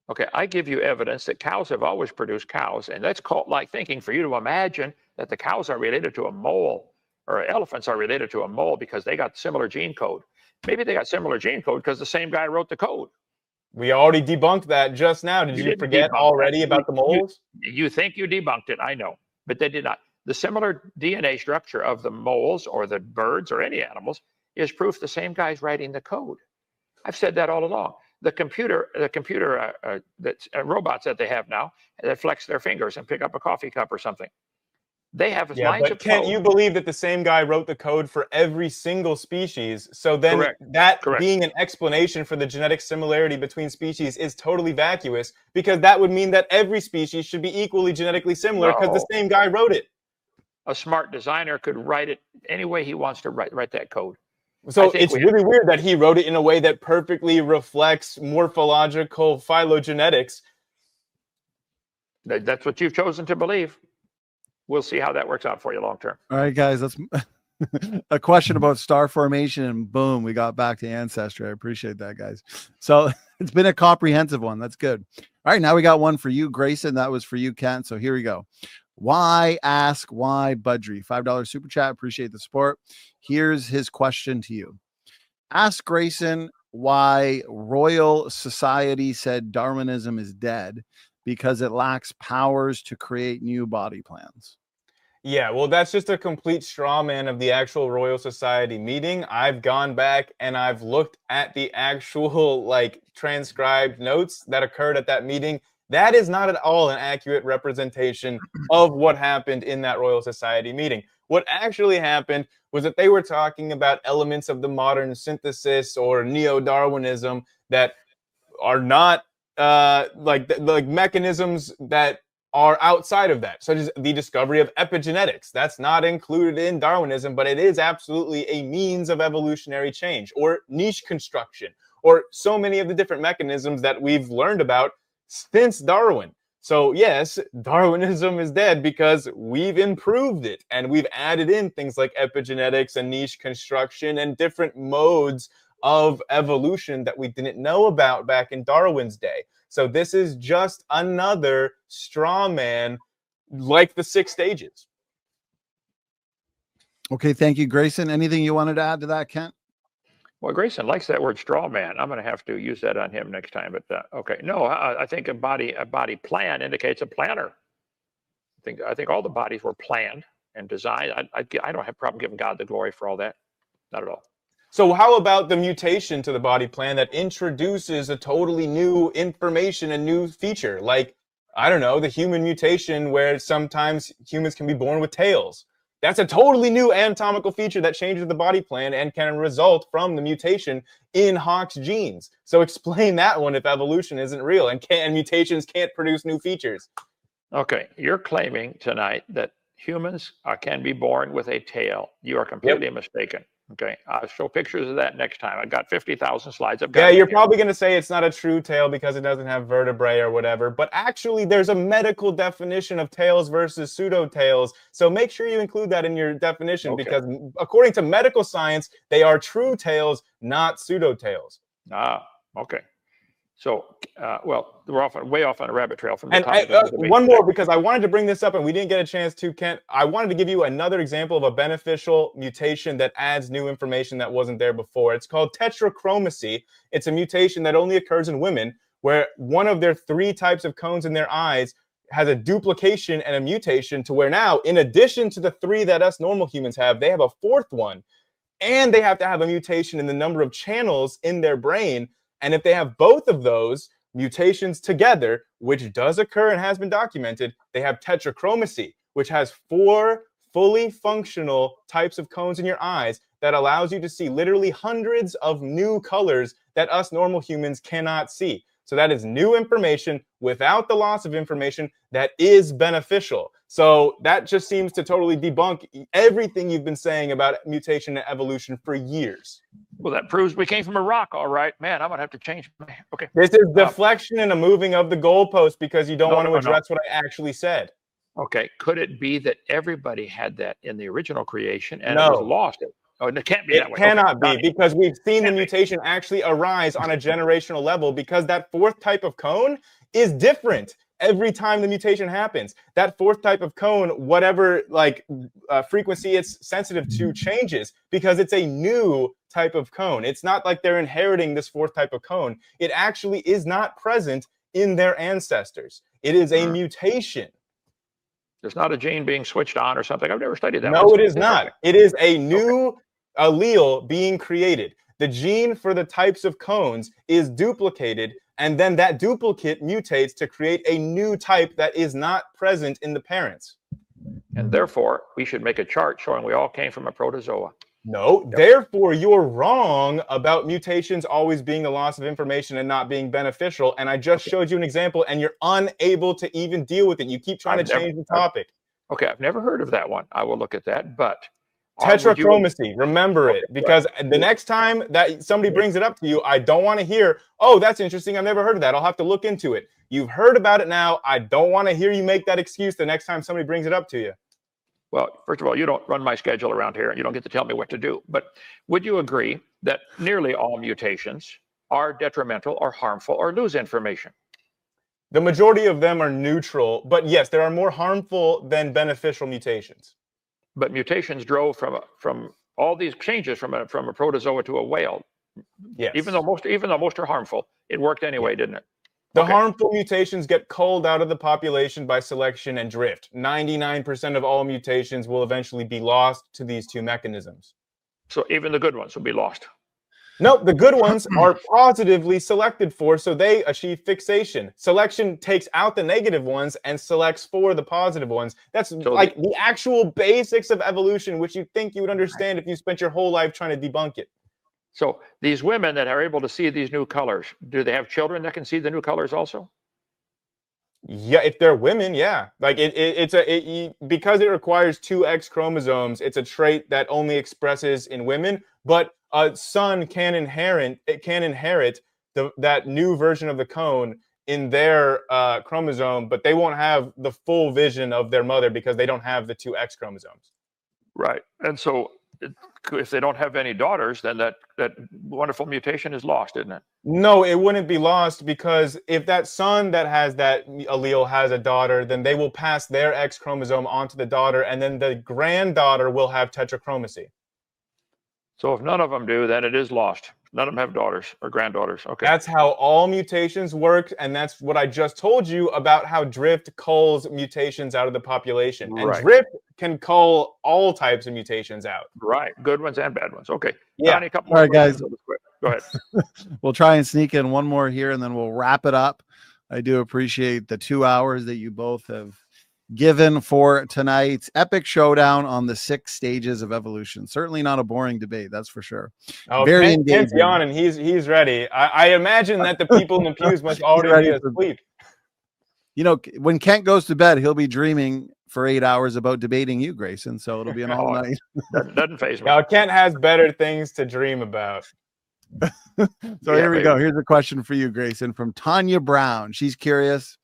Speaker 1: Okay, I give you evidence that cows have always produced cows, and that's cult-like thinking for you to imagine that the cows are related to a mole or elephants are related to a mole because they got similar gene code. Maybe they got similar gene code because the same guy wrote the code.
Speaker 4: We already debunked that just now. Did you
Speaker 1: didn't
Speaker 4: forget
Speaker 1: debunk
Speaker 4: already
Speaker 1: that.
Speaker 4: about the moles?
Speaker 1: You think you debunked it, I know, but they did not. The similar DNA structure of the moles or the birds or any animals is proof the same guy's writing the code. I've said that all along. The computer robots that they have now that flex their fingers and pick up a coffee cup or something, they have
Speaker 4: Yeah,
Speaker 1: lines
Speaker 4: but
Speaker 1: of
Speaker 4: Kent,
Speaker 1: code.
Speaker 4: you believe that the same guy wrote the code for every single species. So then
Speaker 1: Correct.
Speaker 4: that
Speaker 1: Correct.
Speaker 4: being an explanation for the genetic similarity between species is totally vacuous, because that would mean that every species should be equally genetically similar because the
Speaker 1: No.
Speaker 4: same guy wrote it.
Speaker 1: A smart designer could write it any way he wants to write that code.
Speaker 4: So it's really weird that he wrote it in a way that perfectly reflects morphological phylogenetics.
Speaker 1: That's what you've chosen to believe. We'll see how that works out for you long term.
Speaker 3: All right, guys, let's a question about star formation, and boom, we got back to ancestry. I appreciate that, guys. So it's been a comprehensive one. That's good. All right, now we got one for you, Grayson. That was for you, Kent. So here we go. Why ask why Budry? $5 super chat. Appreciate the support. Here's his question to you. Ask Grayson why Royal Society said Darwinism is dead because it lacks powers to create new body plans.
Speaker 4: Yeah, well, that's just a complete straw man of the actual Royal Society meeting. I've gone back and I've looked at the actual transcribed notes that occurred at that meeting. That is not at all an accurate representation of what happened in that Royal Society meeting. What actually happened was that they were talking about elements of the modern synthesis or neo-Darwinism that are not like mechanisms that are outside of that, such as the discovery of epigenetics. That's not included in Darwinism, but it is absolutely a means of evolutionary change, or niche construction, or so many of the different mechanisms that we've learned about since Darwin. So yes, Darwinism is dead because we've improved it, and we've added in things like epigenetics and niche construction and different modes of evolution that we didn't know about back in Darwin's day. So this is just another straw man like the 6 stages.
Speaker 3: Okay, thank you, Grayson. Anything you wanted to add to that, Kent?
Speaker 1: Well, Grayson likes that word straw man. I'm going to have to use that on him next time. But okay, no, I think a body plan indicates a planner. I think all the bodies were planned and designed. I don't have a problem giving God the glory for all that. Not at all.
Speaker 4: So how about the mutation to the body plan that introduces a totally new information and new feature? Like, I don't know, the human mutation where sometimes humans can be born with tails. That's a totally new anatomical feature that changes the body plan and can result from the mutation in Hox genes. So explain that one if evolution isn't real and mutations can't produce new features.
Speaker 1: Okay, you're claiming tonight that humans can be born with a tail. You are completely mistaken. Okay, I'll show pictures of that next time. I've got 50,000 slides.
Speaker 4: Yeah, you're probably going to say it's not a true tail because it doesn't have vertebrae or whatever. But actually, there's a medical definition of tails versus pseudo-tails. So make sure you include that in your definition because according to medical science, they are true tails, not pseudo-tails.
Speaker 1: Ah, okay. So, well, we're way off on a rabbit trail from the
Speaker 4: and
Speaker 1: topic of the debate.
Speaker 4: One more, because I wanted to bring this up and we didn't get a chance to, Kent. I wanted to give you another example of a beneficial mutation that adds new information that wasn't there before. It's called tetrachromacy. It's a mutation that only occurs in women where one of their 3 types of cones in their eyes has a duplication and a mutation to where now, in addition to the 3 that us normal humans have, they have a 4th one. And they have to have a mutation in the number of channels in their brain. And if they have both of those mutations together, which does occur and has been documented, they have tetrachromacy, which has 4 fully functional types of cones in your eyes that allows you to see literally hundreds of new colors that us normal humans cannot see. So that is new information without the loss of information that is beneficial. So that just seems to totally debunk everything you've been saying about mutation and evolution for years.
Speaker 1: Well, that proves we came from a rock, all right. Man, I'm going to have to change. Okay.
Speaker 4: This is deflection and a moving of the goalpost because you don't want to address what I actually said.
Speaker 1: Okay. Could it be that everybody had that in the original creation and it was lost? Oh, it can't be that way.
Speaker 4: It cannot be because we've seen the mutation actually arise on a generational level because that 4th type of cone is different every time the mutation happens. That 4th type of cone, whatever frequency it's sensitive to, changes because it's a new type of cone. It's not like they're inheriting this fourth type of cone. It actually is not present in their ancestors. It is a mutation.
Speaker 1: There's not a gene being switched on or something. I've never studied that.
Speaker 4: No, it is not. It is a new allele being created. The gene for the types of cones is duplicated, and then that duplicate mutates to create a new type that is not present in the parents.
Speaker 1: And therefore, we should make a chart showing we all came from a protozoa.
Speaker 4: No, therefore you're wrong about mutations always being the loss of information and not being beneficial. And I just showed you an example, and you're unable to even deal with it. You keep trying to change the topic.
Speaker 1: Okay, I've never heard of that one. I will look at that, but
Speaker 4: tetrachromacy, remember it, because the next time that somebody brings it up to you, I don't want to hear, oh, that's interesting, I've never heard of that, I'll have to look into it. You've heard about it now. I don't want to hear you make that excuse the next time somebody brings it up to you.
Speaker 1: Well, first of all, you don't run my schedule around here, and you don't get to tell me what to do. But would you agree that nearly all mutations are detrimental or harmful or lose information?
Speaker 4: The majority of them are neutral, but yes, there are more harmful than beneficial mutations.
Speaker 1: But mutations drove from all these changes from a protozoa to a whale.
Speaker 4: Yes.
Speaker 1: Even though most are harmful, it worked anyway, didn't it?
Speaker 4: The harmful mutations get culled out of the population by selection and drift. 99% of all mutations will eventually be lost to these two mechanisms.
Speaker 1: So even the good ones will be lost.
Speaker 4: No, the good ones are positively selected for, so they achieve fixation. Selection takes out the negative ones and selects for the positive ones. That's like the actual basics of evolution, which you'd think you would understand if you spent your whole life trying to debunk it.
Speaker 1: So these women that are able to see these new colors, do they have children that can see the new colors also?
Speaker 4: Yeah, if they're women, yeah. Like because it requires 2 X chromosomes, it's a trait that only expresses in women. But a son can inherit that new version of the cone in their chromosome, but they won't have the full vision of their mother because they don't have the 2 X chromosomes.
Speaker 1: Right, and so if they don't have any daughters, then that wonderful mutation is lost, isn't it?
Speaker 4: No, it wouldn't be lost, because if that son that has that allele has a daughter, then they will pass their X chromosome onto the daughter, and then the granddaughter will have tetrachromacy.
Speaker 1: So if none of them do, then it is lost. None of them have daughters or granddaughters. Okay.
Speaker 4: That's how all mutations work, and that's what I just told you about how drift culls mutations out of the population.
Speaker 1: Right.
Speaker 4: And drift can cull all types of mutations out.
Speaker 1: Right. Good ones and bad ones. Okay.
Speaker 4: Yeah.
Speaker 1: Donnie, a couple
Speaker 3: All right, guys.
Speaker 1: Go ahead.
Speaker 3: We'll try and sneak in one more here, and then we'll wrap it up. I do appreciate the 2 hours that you both have given for tonight's epic showdown on the 6 stages of evolution. Certainly not a boring debate, that's for sure.
Speaker 4: Oh,
Speaker 3: very
Speaker 4: Kent's
Speaker 3: engaging.
Speaker 4: yawning. He's ready. I imagine that the people in the pews must already be asleep.
Speaker 3: You know, when Kent goes to bed, he'll be dreaming for 8 hours about debating you, Grayson. So it'll be an all night.
Speaker 1: Doesn't faze me.
Speaker 4: Now, Kent has better things to dream about.
Speaker 3: So here we go. Here's a question for you, Grayson, from Tanya Brown. She's curious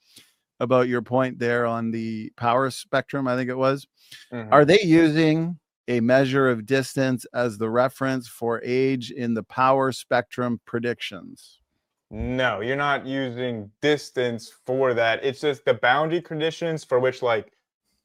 Speaker 3: about your point there on the power spectrum, I think it was. Mm-hmm. Are they using a measure of distance as the reference for age in the power spectrum predictions?
Speaker 4: No, you're not using distance for that. It's just the boundary conditions for which, like,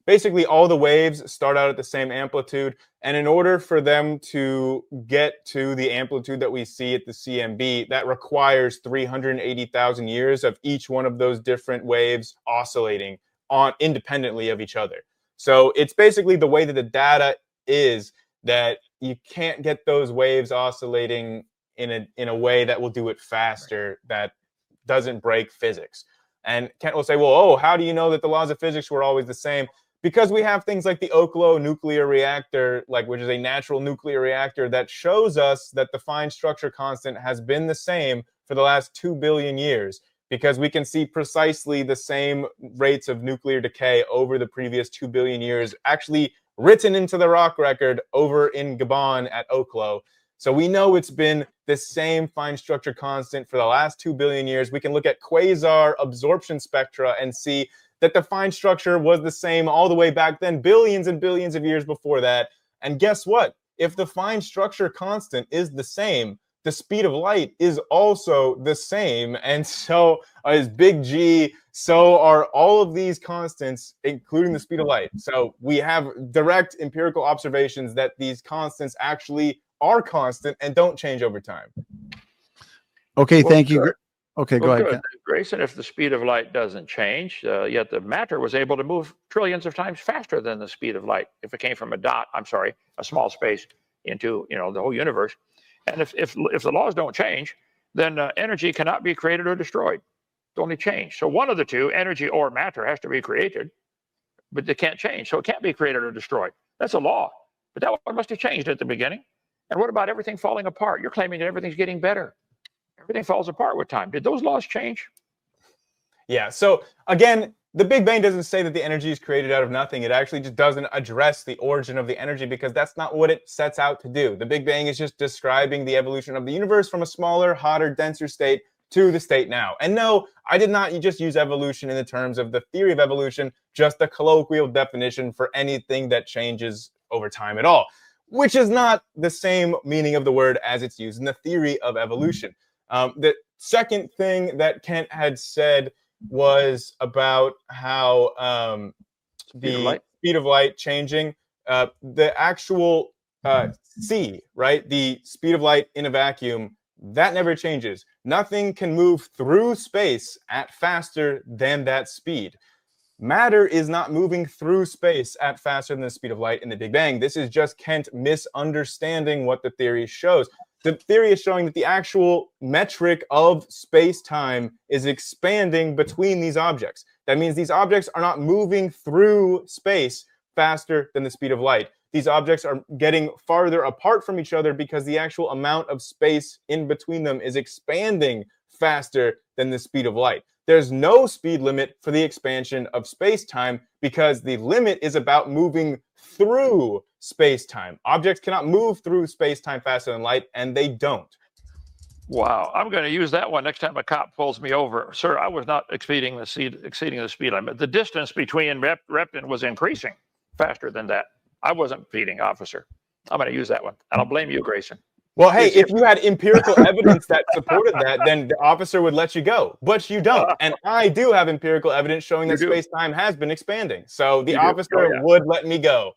Speaker 4: basically all the waves start out at the same amplitude. And in order for them to get to the amplitude that we see at the CMB, that requires 380,000 years of each one of those different waves oscillating on independently of each other. So it's basically the way that the data is that you can't get those waves oscillating in a way that will do it faster, that doesn't break physics. And Kent will say, well, oh, how do you know that the laws of physics were always the same? Because we have things like the Oklo nuclear reactor, which is a natural nuclear reactor that shows us that the fine structure constant has been the same for the last 2 billion years, because we can see precisely the same rates of nuclear decay over the previous 2 billion years, actually written into the rock record over in Gabon at Oklo. So we know it's been the same fine structure constant for the last 2 billion years. We can look at quasar absorption spectra and see that the fine structure was the same all the way back then, billions and billions of years before that. And guess what? If the fine structure constant is the same, the speed of light is also the same. And so is big G, so are all of these constants, including the speed of light. So we have direct empirical observations that these constants actually are constant and don't change over time.
Speaker 3: Okay,
Speaker 1: Well,
Speaker 3: thank you.
Speaker 1: good.
Speaker 3: Okay, go
Speaker 1: Well,
Speaker 3: ahead,
Speaker 1: good.
Speaker 3: Ken.
Speaker 1: Grayson, if the speed of light doesn't change, yet the matter was able to move trillions of times faster than the speed of light if it came from a small space into the whole universe. And if the laws don't change, then energy cannot be created or destroyed. It's only change. So one of the two, energy or matter, has to be created, but they can't change. So it can't be created or destroyed. That's a law. But that one must have changed at the beginning. And what about everything falling apart? You're claiming that everything's getting better. Everything falls apart with time. Did those laws change?
Speaker 4: Yeah. So again, the Big Bang doesn't say that the energy is created out of nothing. It actually just doesn't address the origin of the energy because that's not what it sets out to do. The Big Bang is just describing the evolution of the universe from a smaller, hotter, denser state to the state now. And no, I did not just use evolution in the terms of the theory of evolution, just the colloquial definition for anything that changes over time at all, which is not the same meaning of the word as it's used in the theory of evolution. The second thing that Kent had said was about how the speed of light changing, the actual c, right? The speed of light in a vacuum, that never changes. Nothing can move through space at faster than that speed. Matter is not moving through space at faster than the speed of light in the Big Bang. This is just Kent misunderstanding what the theory shows. The theory is showing that the actual metric of space-time is expanding between these objects. That means these objects are not moving through space faster than the speed of light. These objects are getting farther apart from each other because the actual amount of space in between them is expanding faster than the speed of light. There's no speed limit for the expansion of space-time because the limit is about moving through space-time. Objects cannot move through space-time faster than light, and they don't.
Speaker 1: Wow, I'm going to use that one next time a cop pulls me over. Sir, I was not exceeding the speed limit. The distance between Repton was increasing faster than that. I wasn't speeding, officer. I'm going to use that one, and I'll blame you, Grayson.
Speaker 4: Well, hey, if you had empirical evidence that supported that, then the officer would let you go. But you don't. And I do have empirical evidence showing that space-time has been expanding. So the officer would let me go.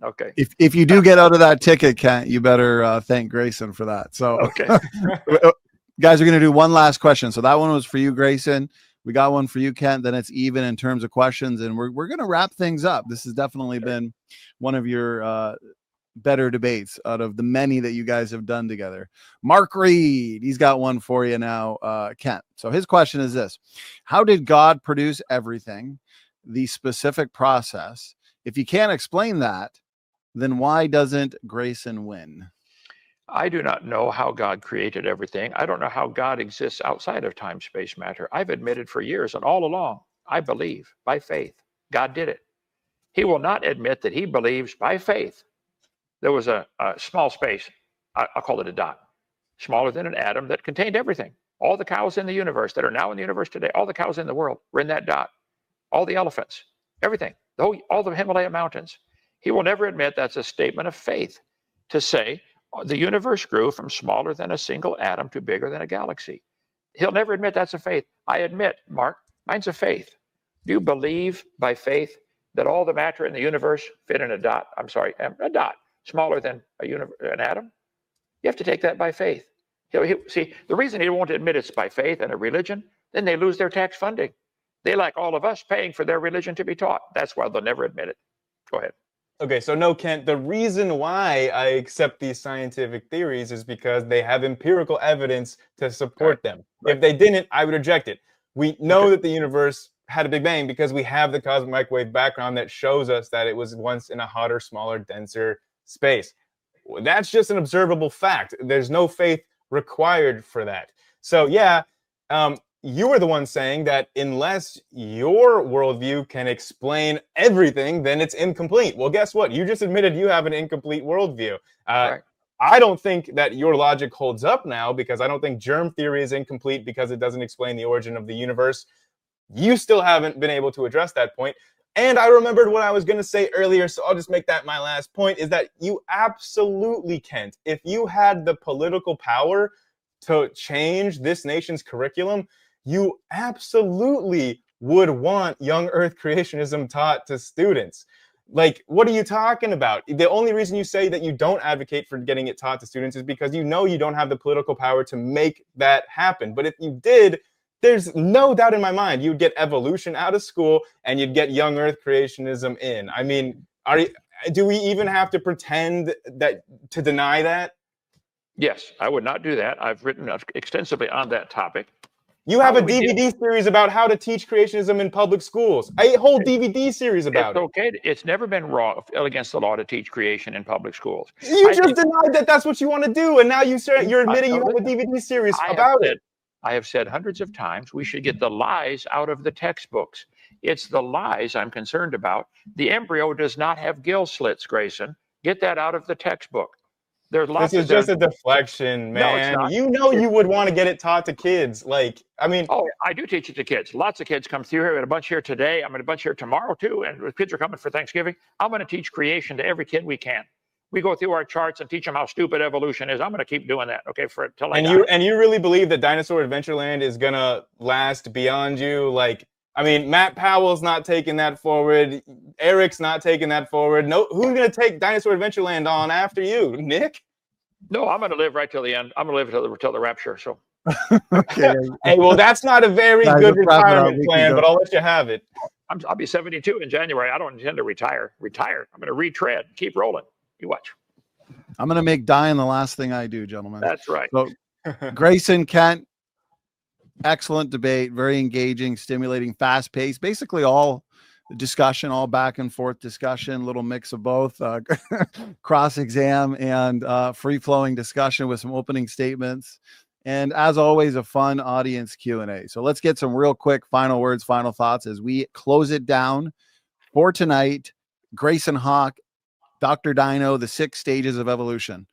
Speaker 1: Okay.
Speaker 3: If you do get out of that ticket, Kent, you better thank Grayson for that. So,
Speaker 1: okay.
Speaker 3: Guys, we're going to do one last question. So that one was for you, Grayson. We got one for you, Kent. Then it's even in terms of questions. And we're going to wrap things up. This has definitely been one of your better debates out of the many that you guys have done together. Mark Reed, he's got one for you now, Kent. So his question is this: how did God produce everything, the specific process? If you can't explain that, then why doesn't Grayson win?
Speaker 1: I do not know how God created everything. I don't know how God exists outside of time, space, matter. I've admitted for years and all along, I believe by faith God did it. He will not admit that he believes by faith there was a small space, I'll call it a dot, smaller than an atom that contained everything. All the cows in the universe that are now in the universe today, all the cows in the world were in that dot. All the elephants, everything, all the Himalaya mountains. He will never admit that's a statement of faith to say the universe grew from smaller than a single atom to bigger than a galaxy. He'll never admit that's a faith. I admit, Mark, mine's a faith. Do you believe by faith that all the matter in the universe fit in a dot? I'm sorry, a dot smaller than an atom? You have to take that by faith. See, the reason he won't admit it's by faith and a religion, then they lose their tax funding. They, like all of us, paying for their religion to be taught. That's why they'll never admit it. Go ahead.
Speaker 4: Okay, so no, Kent, the reason why I accept these scientific theories is because they have empirical evidence to support them. Right. If they didn't, I would reject it. We know that the universe had a Big Bang because we have the cosmic microwave background that shows us that it was once in a hotter, smaller, denser space. That's just an observable fact. There's no faith required for that. So yeah, you were the one saying that unless your worldview can explain everything, then it's incomplete. Well, guess what? You just admitted you have an incomplete worldview.
Speaker 1: Right.
Speaker 4: I don't think that your logic holds up now because I don't think germ theory is incomplete because it doesn't explain the origin of the universe. You still haven't been able to address that point. And I remembered what I was going to say earlier, so I'll just make that my last point, is that you absolutely can't. If you had the political power to change this nation's curriculum, you absolutely would want young Earth creationism taught to students. Like, what are you talking about? The only reason you say that you don't advocate for getting it taught to students is because you know you don't have the political power to make that happen. But if you did, there's no doubt in my mind you'd get evolution out of school and you'd get young earth creationism in. I mean, do we even have to pretend that to deny that?
Speaker 1: Yes, I would not do that. I've written extensively on that topic.
Speaker 4: You have a DVD series about how to teach creationism in public schools. A whole DVD series about
Speaker 1: it. It's okay. It's never been wrong against the law to teach creation in public schools.
Speaker 4: You just denied that that's what you want to do, and now you're admitting you have a DVD series about it.
Speaker 1: I have said hundreds of times we should get the lies out of the textbooks. It's the lies I'm concerned about. The embryo does not have gill slits, Grayson. Get that out of the textbook. There's lots
Speaker 4: this is just a deflection, man. No, it's not. You know you would want to get it taught to kids. Like, I mean...
Speaker 1: Oh, I do teach it to kids. Lots of kids come through here. We had a bunch here today. I'm going to a bunch here tomorrow, too. And the kids are coming for Thanksgiving. I'm going to teach creation to every kid we can. We go through our charts and teach them how stupid evolution is. I'm going to keep doing that, okay, for till I die.
Speaker 4: And you really believe that Dinosaur Adventureland is going to last beyond you? Like, I mean, Matt Powell's not taking that forward. Eric's not taking that forward. No, who's going to take Dinosaur Adventureland on after you, Nick?
Speaker 1: No, I'm going to live right till the end. I'm going to live till the rapture. So,
Speaker 3: okay.
Speaker 4: Hey, well, that's not a very good retirement plan, but I'll let you have it.
Speaker 1: I'll be 72 in January. I don't intend to retire. I'm going to retread. Keep rolling. You watch.
Speaker 3: I'm going to make dying the last thing I do, gentlemen.
Speaker 1: That's right.
Speaker 3: So, Grayson, Kent, excellent debate, very engaging, stimulating, fast-paced. Basically, all discussion, all back and forth discussion, little mix of both, cross-exam and free-flowing discussion with some opening statements. And as always, a fun audience Q&A. So let's get some real quick final words, final thoughts as we close it down for tonight. Grayson Hawk, Dr. Dino, the 6 stages of evolution.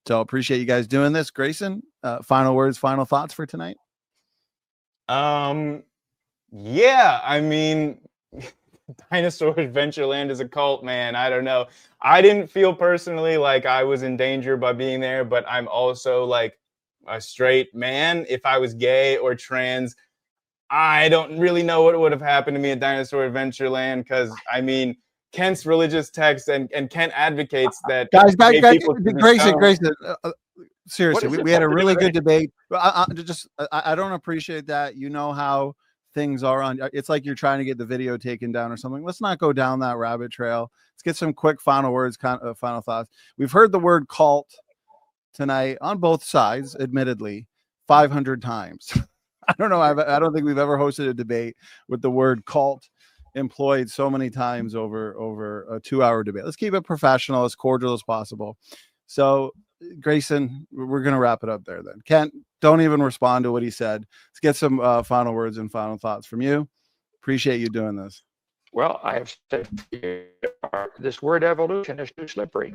Speaker 3: So appreciate you guys doing this. Grayson, final words, final thoughts for tonight?
Speaker 4: Yeah, I mean, Dinosaur Adventureland is a cult, man. I don't know. I didn't feel personally like I was in danger by being there, but I'm also like a straight man. If I was gay or trans, I don't really know what would have happened to me at Dinosaur Adventureland because, I mean, Kent's religious text and Kent advocates that
Speaker 3: Grayson, seriously, we had a really good debate. I don't appreciate that. You know how things are on. It's like you're trying to get the video taken down or something. Let's not go down that rabbit trail. Let's get some quick final words, final thoughts. We've heard the word cult tonight on both sides, admittedly, 500 times. I don't know. I don't think we've ever hosted a debate with the word cult employed so many times over a 2-hour debate. Let's keep it professional, as cordial as possible. So, Grayson, we're going to wrap it up there then. Kent, don't even respond to what he said. Let's get some final words and final thoughts from you. Appreciate you doing this.
Speaker 1: Well, I have said this word evolution is too slippery.